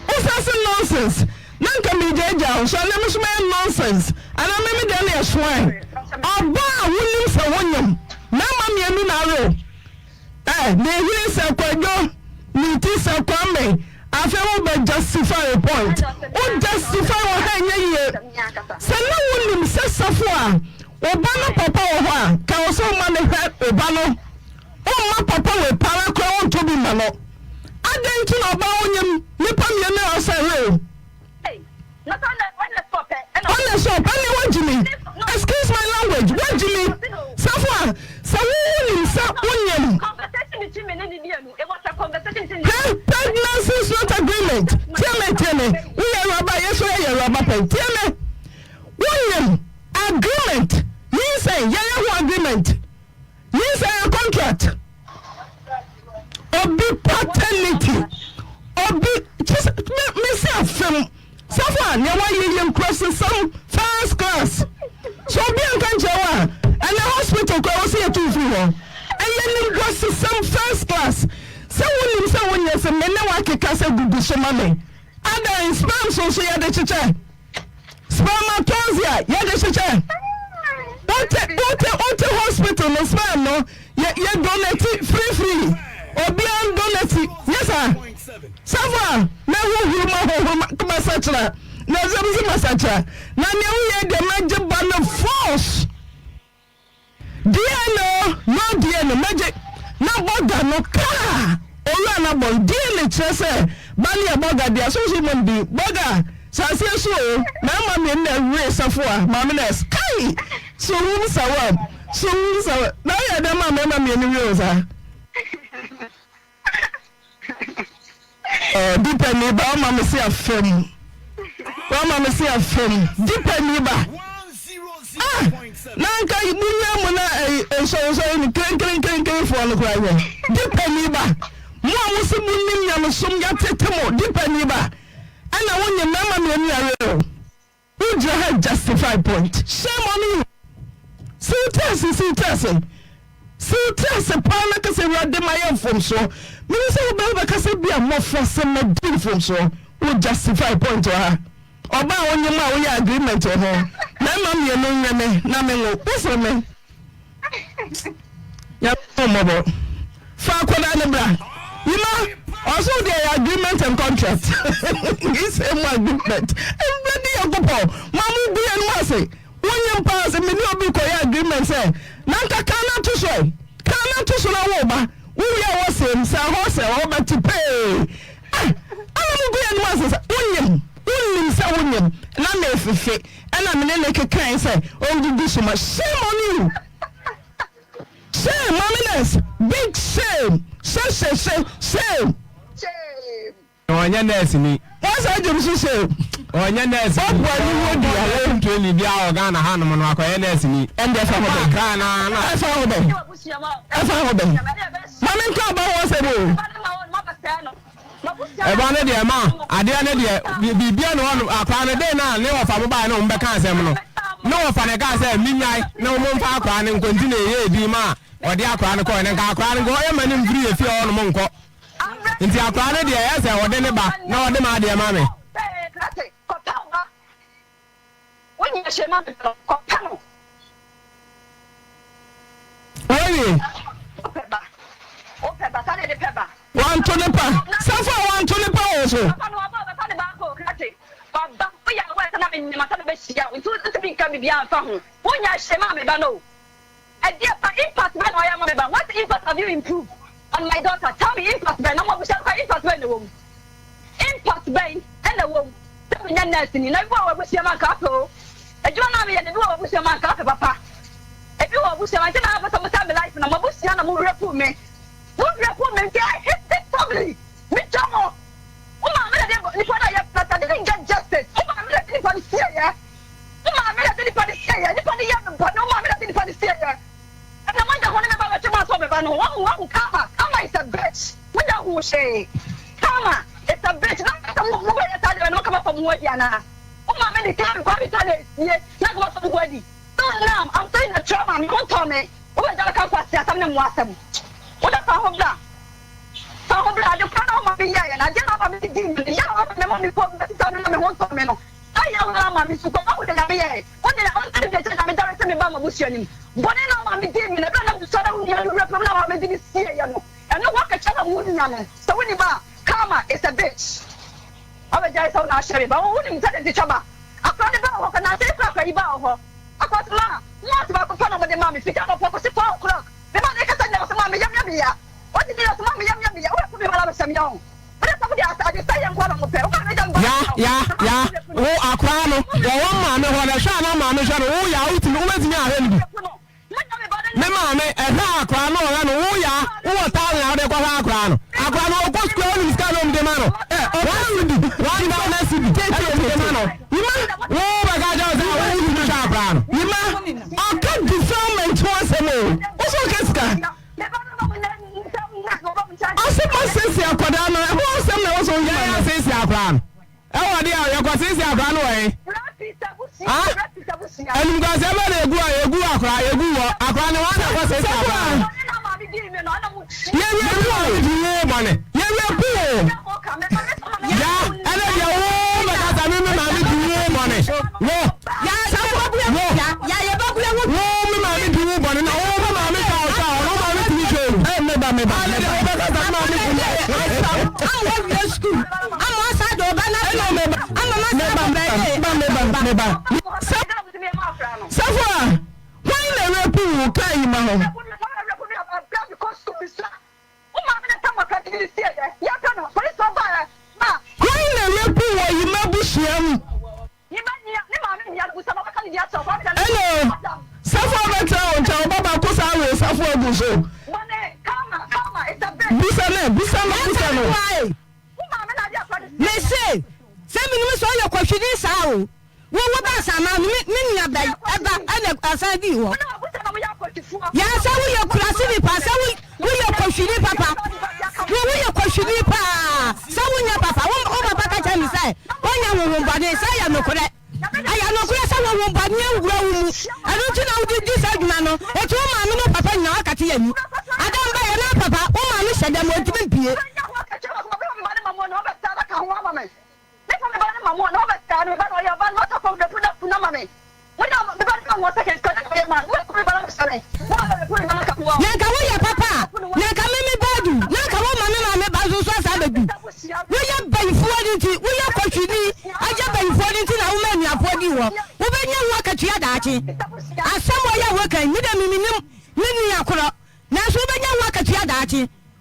what's nonsense nanka mi jeja so na me nonsense ana me dey na swine aba wonim se wonyam na ma mienu na ro ne hiri se kwadwo ni ti se kwame afa wo be justify a point o justify wo ha nye se na wonim se safo a oba no papa wo ho a ka wo so ma ne hwe oba no o ma papa we para kwa won to bi ma no adentu na oba wonyam nipa mienu na osare not on the stop it. On the shop, what Jimmy? Excuse my language. What Jimmy? Safwa, conversation between men and it was a conversation. Pregnancy is not agreement. Tell me. We are rubber, yes, we are rubber. Tell me. William, agreement. You say, yeah, agreement. You say a contract. Obi paternity. Obi, just me say a film. Someone, you want you crossing some first class. So be a cancer, and the hospital goes here 2 3 1. And then you cross some first class. Someone yes, and then I can cast a good money. Other in spam, so you had the chicha. Spermatosia, you had the chicha. What hospital, no spam, no, you donate free. Or beyond donate, yes, sir. Safa na wo massacre na zemzi massacre na ne wo de maje ban force no maje na boga no ka oru na bon die chese bani aboga dia so man bi boga sase so na ma me na re safo a ma me na sky so wum sawa na ya de ma me ni re oza depending about mama say a film. Mama say a film. Depending about. Nanka ibunya mona so in clean for the cry. Depending about. Mo musu munim ya musum ya tetemo. Depending about. And I want your mama me real. Who just justify point? Shame on you. See test a pana ka se rade my from so. Me say be ka se bia mo for some do from so. Who justify point to her. Oba onye ma we agreement ho. Na ma me no nyame na me no. What's me? Ya mo fa ko na ne bra. You know, also the agreement and contract. It's a agreement. And bloody agopo. Mamu bi en ma say. Wonyam pass me no bi ko agreement say. Nanka kana to so na wo ba. We are wasem sa horse o ba to pay. Ana go yan was wonyam sa wonyam na me fefe. Ana me ne ke kan say o gugu so ma shame on you. Shame, maminess, big shame. Shame. Onya nurse ni. What's that you say? Onya nurse. What were you doing? To ni bia Ghana Hanom no akoye nurse ni. And the family Ghana na. Efa obe. Mami nka ba wo se bo. Eba ne de ma, ade ne de bibia no hono akwa ne de na ne ofa mo ba na mo be kan asem no. No ofa ne ka say minyai na mo mfa akwa ne nkonti na ye di ma. Odi akwa ne ko ne ka akwa ne go ye manim free efi hono mo nko. Nti akwa ne de ye say ode ne ba na ode ma de ma me. When you say man ko pano. Oye. Peba, sale de peba. One to the pa. Safa one to the pa also. Pano aba sale ba ko krate. Baba, we are where na me mata be sia. We to be can be an fa ho. When you say man me ba no. And the impact when I am me ba. What impact have you improved on my daughter? Tell me impact ben. No mo say impact ben the wom. Impact ben and the wom. Tell me nurse ni. Na wo we sia man ka so. Ejuma na me ye de wo we sia man ka papa. If you are Bushman, I have some time life and I'm a Bushman, I'm a report me. What report me? I hate this family. Me, Tomo. Oh, I didn't get justice. Oh, I'm ready for the Syria. Oh, I'm ready for the Syria. Anybody have no one Kama is a bitch. What that who say? Kama it's a bitch. Not come up from Wadiana. Oh, my many time, not go from Wadi. Don't now, I'm saying the trauma, don't tell me. What I come for, some was them. What a pound that. Pound blood, you can't have my and I didn't have a meeting. The young money for the one for me. I am Mammy to go out with the Gabriel. What did I get? I'm directing me by my bushing. But I know Mammy did me, and I don't know how I didn't see you. And no one can tell a woman. So when you buy, Karma is a bitch. I was just on our sherry, but I wouldn't tell the trouble. I found about and I say, Cracker, you bow. I got ma, not about the fun of the mommy, pick up a focus at 4 o'clock. The man they can tell us, Mammy Yamia. What did you have, Mammy Yamia? What could be my some young? But somebody else, I just say I'm one of the pair. Yeah. Oh, Aquano, the one man who had a shana, mamma, oh, yeah, out in the Mamma, and Aquano, and oh, yeah, who are telling out the Aquano. Aquano, what's going on? The mano. One down, let's see the mano. Oh, my God, I can't discern twice a more. Also, Keska. I said, my sister, Quadana, who was some also young sister plan. Oh, dear, you're going to say, run away. And you guys ever go, I cry, I cry, I was a yeah, money. Yeah, yeah, and then you're all because I remember money. No, Safwa, why the repu kai ma hello, Safwa better on Baba Kosa Safwa Buso. Busano. Me say, send me so your question is how. What about some many eba aside you? Yes, I will your classy pass. We your question, Papa. We your question, Papa. Someone your Papa. One Papa tell me say, one young woman, say I am not correct. I am not correct. Someone but you grow. I don't know this argument. It's all my Papa now. I don't buy a Papa. Oh, I said them won't even be.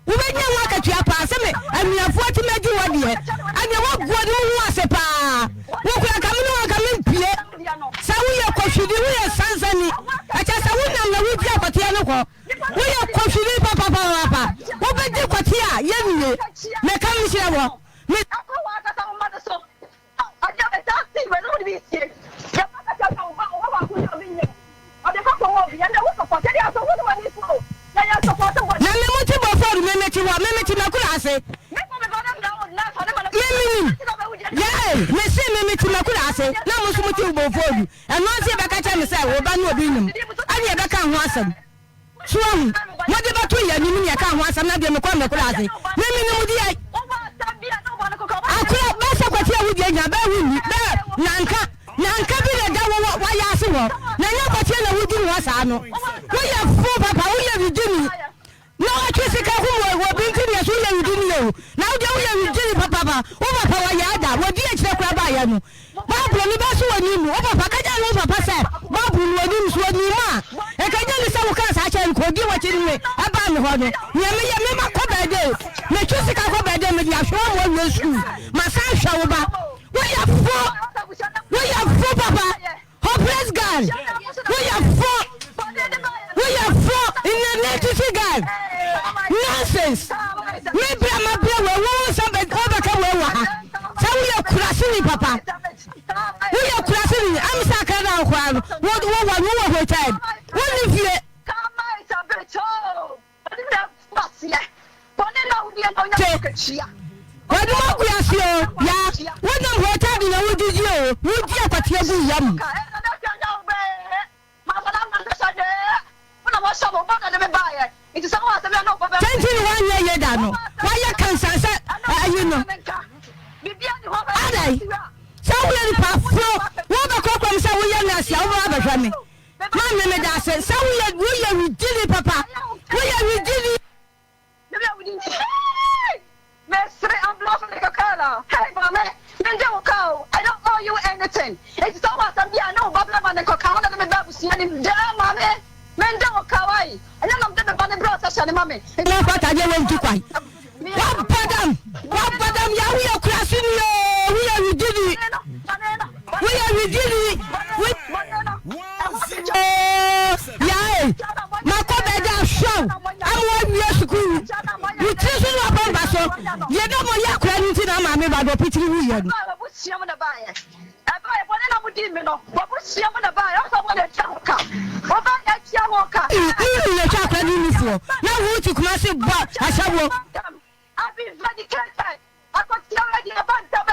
Ubenya wakati hapa aseme amiafuati meji wadie anya wagwadi wasepa wokura kamino wakampie sawuye koshidi wuye sansani acha sawunya na wudi akotia no ko wuye koshidi papa ubeji kwatia yemie me kamishira wo me akwa akata umada so aja taxi we no bi sie ya paka cha wa ku yo binye ade ko wo bi ya na wo ko kwatia so wo wani so ya support wo na me muti bo for me meti na kula ase yeah me say me meti na kula ase na mo so muti bo for you and no say be ka cha me say wo ba no obi nim ani e be ka ho asem so mo de ba to ya ni me ka ho asem na de me kwa me kula ase me nim di ai akura ba sa kwatia wo di anya ba wu ni be nanka bi le da wo ya ase wo na nya kwatia na wo di wo sa no wo ya fo papa wo ya vidini no achisi ka humo wo binti ya so ya vidini no na wo ya vidini papa wo papa wa ya da wo di e kire kura ba ya no Bible ni ba so wani mu wo papa ka ja wo papa se Bible ni wani so wani ma e ka ja ni se wo ka sa cha ko di wo chiri me e ba mi ho no ya me ma ko ba de me chisi ka ko ba de me ya so wo yesu ma sa hwa wo ba wo ya fo papa hopeless girl wo ya fo in the native girl nonsense me bra ma bra wo so be obaka wo wa sa wo ya kurasi ni papa wo ya kurasi ni am sa ka na kwa no wo hotel wo ni fie What do you see? Yeah, what do you tell me? Would you? Would you put your yum? It is someone that I know. 21 years, Dano. Why you can't say, you know? So we'll pass through. What the cock and say we are not so rather from me. Mamma, that's it. So we are did it, Papa. We are did it. I'm bluffing like a color. Hey, Mamma, then don't go. I don't owe you anything. It's so much I'm here. No, Baba, and the cock. I want to be back to see him. Damn, Mamma. Men don't go away. And then I'm the bunny brought us and Mammy. And what I want to cry. What, Madam? Yeah, we are crashing you. We are did it. We are did it. Yeah, my cover show. I want your school. You teach me about Basso. You don't want your credit in a mammy by the pity. Now who took massive bar? I shall walk. I've been vindicated. I got already about them.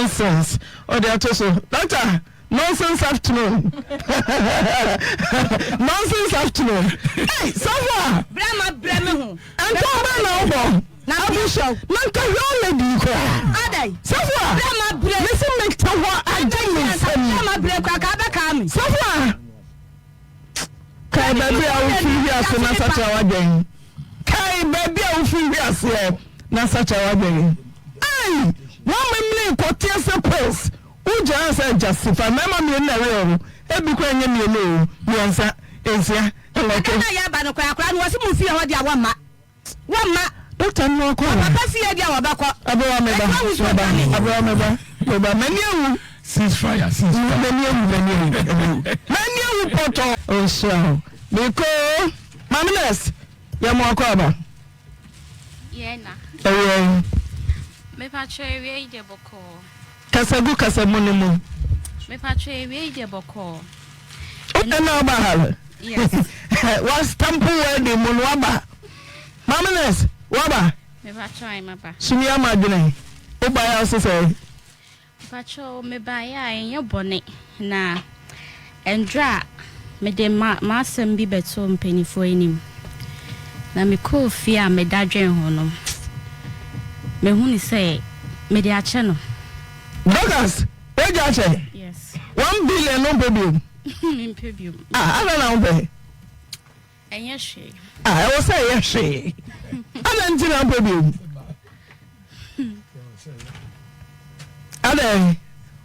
Nonsense. Oh, they are so. Doctor, nonsense afternoon. Nonsense afternoon. Hey, Safa. Brahma. And come on, now be show. Man, can you only do Adai. Safa. Brahma. Listen, make Tawa. I don't Safa. Kai baby, I will feel here so na such a wedding. Kai baby, I will feel here so na such a wedding. Hey. One minute, potential pills. Who just justify? Mama, me in the room. Every coin in your name. You answer, is ya? And like I was moving what you want. One ma, Doctor, no call. I see a deal about many ceasefire. Many report. Oh, so because Mammas, Yamokoba. Yeah, me patche we de boko. Kasabu kasamunimu. Me patche we de boko. Yes. Was tampu we munwaba. Mamines, waba. Me patche maba. Sunya madune. Oba ya so say. Patcho me ba ya enye bone na endra me de masem bi beto mpenifo enim. Na me ko fia me dadwen ho no. Me huni say me de ache no. Douglas, where you ache? Yes. 1 billion no baby. Impedium. I don't know. Enye she. I will say yes she. I don't know baby. Ade.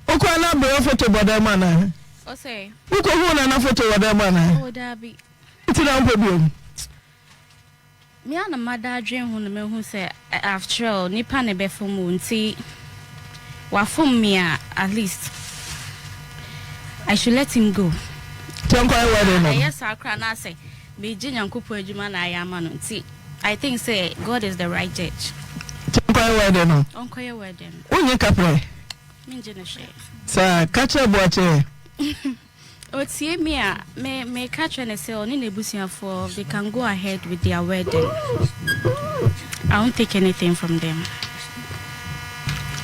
Oko na be photo boda mana. O say. Oko hu na photo boda mana. O da bi. Ti na baby. Me ana mada adwen hu no me hu say after all nipa ne be fom nti wa fom me at least I should let him go. Yes, I cry say me Jinyankupo Ejuma na ayama no nti. I think say God is the right judge. Uncle your wedding. Onye kapre. Minjina she. Sa kacha boache. Otie me a me catch and say oni nebusia for they can go ahead with their wedding. I won't take anything from them.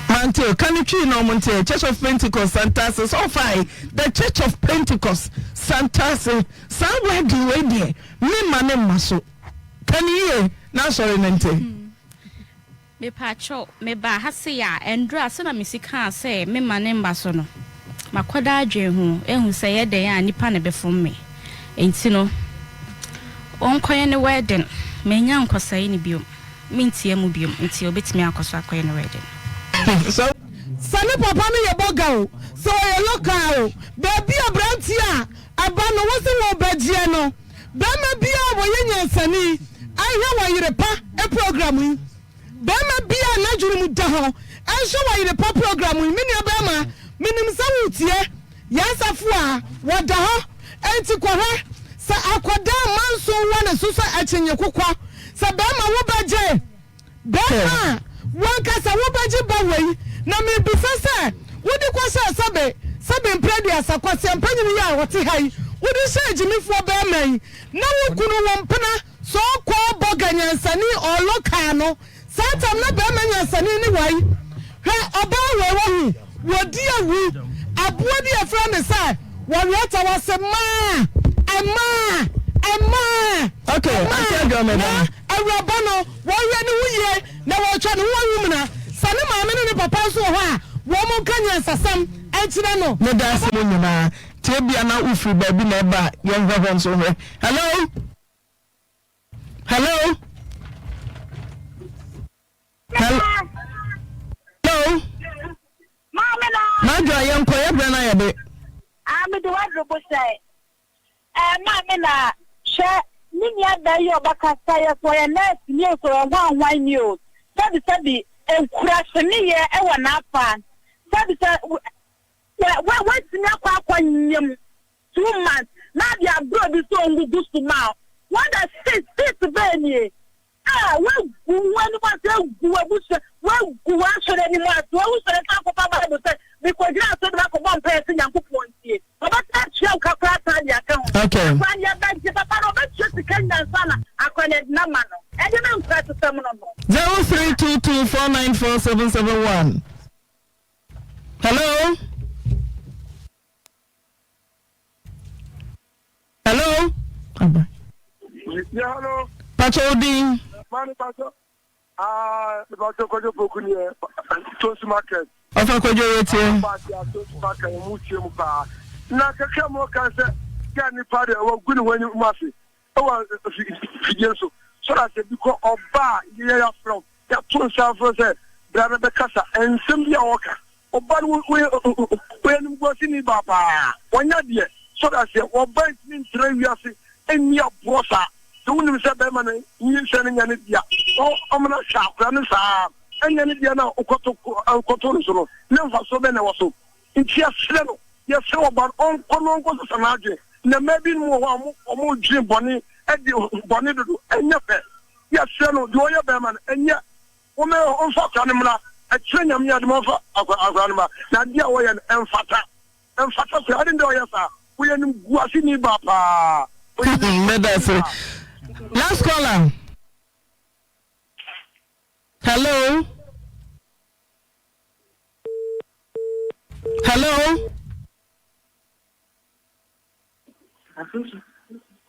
Mante, can you treat no Monte, Church of Pentecost, Santas, so fine. The Church of Pentecost, Santas, somewhere do way there. Me mane maso. Can you hear? Now sorry, Nante. Me pacho, me ba hase ya, endra so na misika say me mane maso no. Makwada adwen hu ehun say ye den a nipa ne befom me enti no onkoye ne wedding me nya nkosai ne biom mintie mu biom enti obetimi akoso akoye ne wedding so sane papa no ye boga o so ye local baby abrantia aba no wo se wo bagie no ba ma bia wo ye nyansani ahwe wo yerepa e program yi ba ma bia na dwuru mu da ho ahwe wo yerepa program yi me ne ba ma minim sawutie yasafu a wada ho enti kwahe sa akoda manso wana susa achenye kokwa sa be ma wo baje be ma wanka sa wo baje bawei na me bisa se wodi kwasa sabe mpredi asakwase empanyini ya wote hai wodi se ejimifo be man na wo kunu wo mpena so kwa boganyansani oloka no satam na be manyansani ni wai he oba wewo wodi awu abuodi afra ne sai woriata wase ma okay I tell you me na awrabano wowe ne wuye na wo twa ne wo wumna sane ma me ne papa so ho a wo mo kanya sasam enchire no me da se mo nyina tie bia na ufri ba bi na ba ye hwehwe so hwe hello Majo yanko yebra na yebe. Me do wadrobo say. Mama na she ni ya da yo bakasa ya so ya nurse ni so wan ni o. Sabi encourage ni ye e wa na fa. Sabi what ni akwa nyem 2 months. Na dia bro bi so ngugu su ma. What that sit be ni. When was we should anymore? Who said Bible said because you are so like one person and put one here. About that show, okay. When you are the papa of the Kenyan son, I connect Namano. And you don't try to summon 0322494771. Hello? Hello? Yeah, hello. Pachoding. Pacho. The Pacho Kojo Bokunia, Toast Market. Of a Kojo, Nakamo can say, Can you party or good when you must? Oh, so I said, because of bar, yeah, from that two self said, Brother Becassa, and Sylvia Walker. Oh, but when was in Baba, 1 year, so I said, well, bank means 3 years, and your brother. Don't say Beman, you sending any dia. Oh, I'm not sharp, and any dia now, Okoto, never so many was so. In Chiasleno, yes, so about on Congo Sanaje, the maybe more Jim Bonnie, and the Bonnie, and your pet. Yes, Seno, do your Beman, and yet, woman on Fox Animal, a train of Yadmova of Agranima, Nadia Way and Fata. And Fata, I didn't know yes, sir. We are in Guasini Bapa. Last caller. Hello.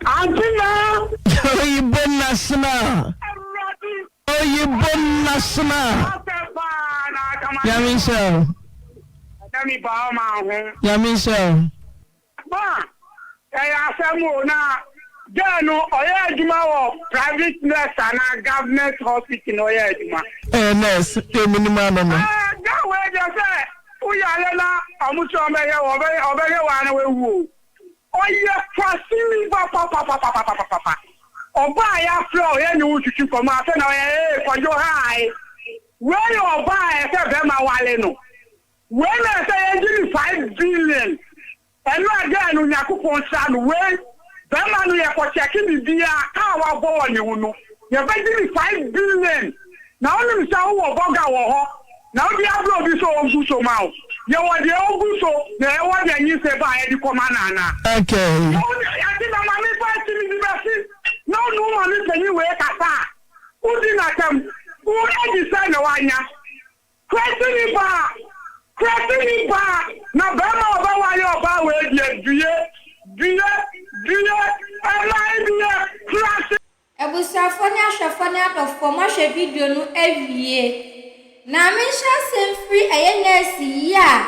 Auntie, you born national. Yamisha. Jano Oyerepaafutuo private nurse and government hospital Oyerepaafutuo. Nurse, minimum. That way they say, we are now. Amucho obey one way. Papa. Oba ya flow ya ni ututu for ma fe na for your high. Where you buy say be ma wale no. When I say 5 billion enu aga enu Nyankopon sha no we bema no ye ko check ni bia ka wa bo woni hu ye be di 5 billion na onu sha wo boga wo ho na odi abro bi so ogu so ma o ye wo de ogu so na ye wo de yin se ba e di komana na okay no ya ti na mami ba ti mi bi ba si no mami tani we kasa udi na kam uri di sa na wanya kwetini ba na bema oba wa yo ba we die die class Ebusafo ni ahwefo ni adofo ma hwe video no awie na me hya semfri eye nurse yi a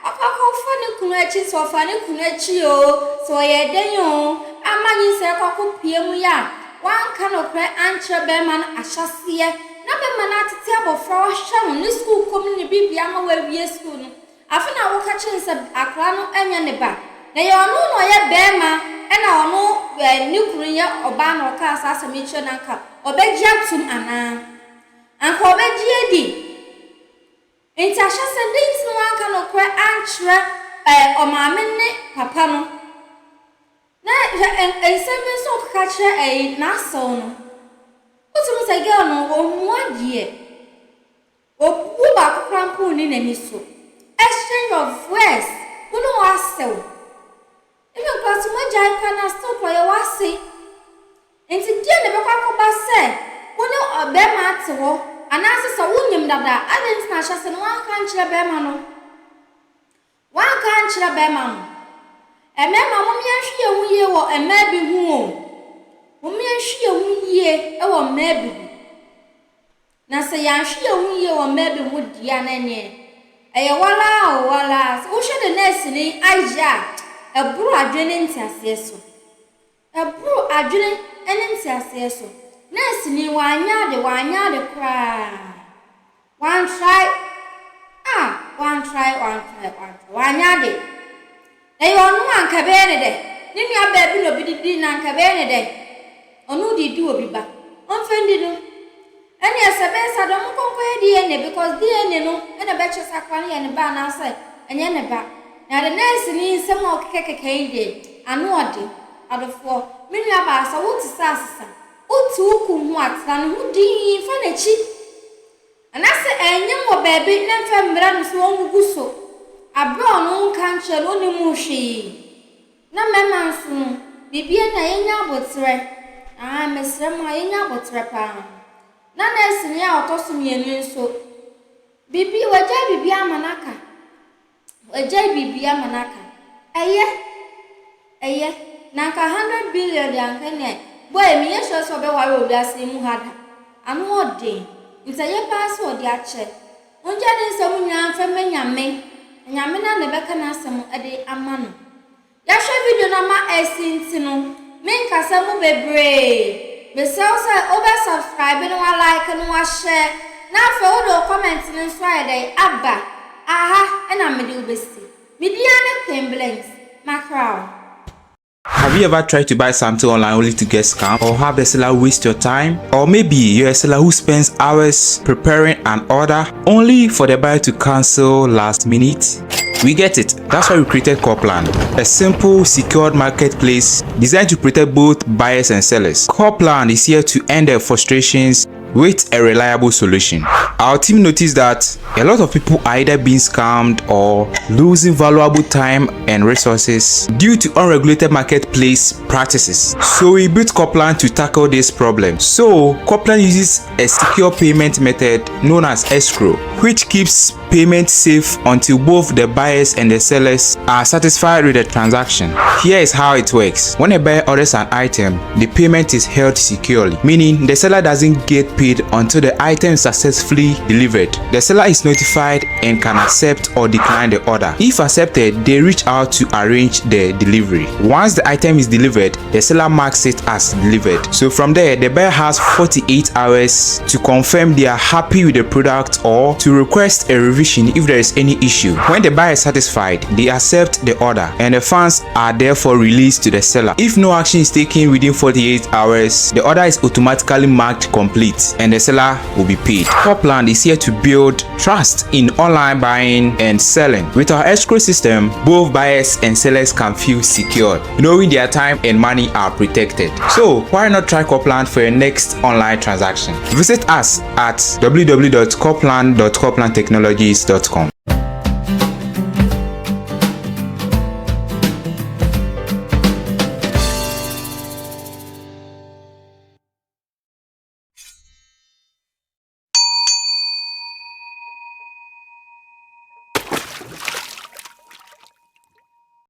akakofo ni kunu achi so fa ni kunu achi o so ye den o amanyi se kwakopie mu ya wanka no kre anche be man ahyase na be man atete abofra wa hwe ni school kom ni bibia ma wa wie school no afina wo ka chense akra no anya ne ba na ye onu no ye be ma ena onu ni kunu ye oba na oka asase me che na ka obeji atum ana anka obeji edi enti ahyase ndins no wanka no kre anchre omame ne papa no na enseme so ka che na so no otum se girl no wo hu adie opu ba kokrampo ni na mi so exchange of words kuno wasew even class mo jai kana stop ya wase enti die ne be kwa ba se woni obe ma ate ho anase so wunyim dada adent na hyase no wanka nkyere be ma no wanka nkyere be ma no emema mo mi ahwe hu ye wo ema bi hu o mo mi ahwe hu ye e wo ma bi na se ya ahwe hu ye wo ma bi hu dia na ne eye wala wo hwe de nurse ni aja eburu adwene ntiase so eburu adwene ene ntiase so nurse ni wanya de kra one try wanya de onu anka be ne de ni nua ba bi no bi na anka be ne de onu di obi ba onfendi no ene esebe sadom konko edi ne because di no ene be chesa kwa ne ba na say enye ne ba na the nurse ni nsem o kekeke ide anu ode adofo menu aba asa wo ti sasa otu uku hu atana hu di fa na chi anase enye mo baby na mfa mra no so ongugu so abro no nka nche no ni mu hwe na mema nso bibia na yenya abotre mesre ma yenya abotre pa na nurse ni a otoso mienu nso bibi waja bibi amanaka eye na ka 100 billion ya nkene boy mi yeso so be ware obi ase mu hada anu ode ntaye pass ode ache onje de nsem nyina mfa nyame na ne beka na asem ade amano ya hwe video na ma esinti no men kasa mu bebre be so obe subscribe no wa like no wa share na fa odo comment no so ade aba and I'm a bestie. Mediana Temblings, Macron. Have you ever tried to buy something online only to get scammed, or have the seller waste your time? Or maybe you're a seller who spends hours preparing an order only for the buyer to cancel last minute? We get it. That's why we created Copland, a simple, secured marketplace designed to protect both buyers and sellers. Copland is here to end their frustrations with a reliable solution. Our team noticed that a lot of people are either being scammed or losing valuable time and resources due to unregulated marketplace practices. So we built Copland to tackle this problem. So Copland uses a secure payment method known as escrow, which keeps payment safe until both the buyers and the sellers are satisfied with the transaction. Here is how it works. When a buyer orders an item, the payment is held securely, meaning the seller doesn't get paid until the item is successfully delivered. The seller is notified and can accept or decline the order. If accepted, they reach out to arrange the delivery. Once the item is delivered, the seller marks it as delivered. So from there, the buyer has 48 hours to confirm they are happy with the product or to request a revision if there is any issue. When the buyer is satisfied, they accept the order and the funds are therefore released to the seller. If no action is taken within 48 hours, the order is automatically marked complete. price and the seller will be paid. Copland is here to build trust in online buying and selling. With our escrow system, both buyers and sellers can feel secure, knowing their time and money are protected. So why not try Copland for your next online transaction? Visit us at www.copland.coplandtechnologies.com.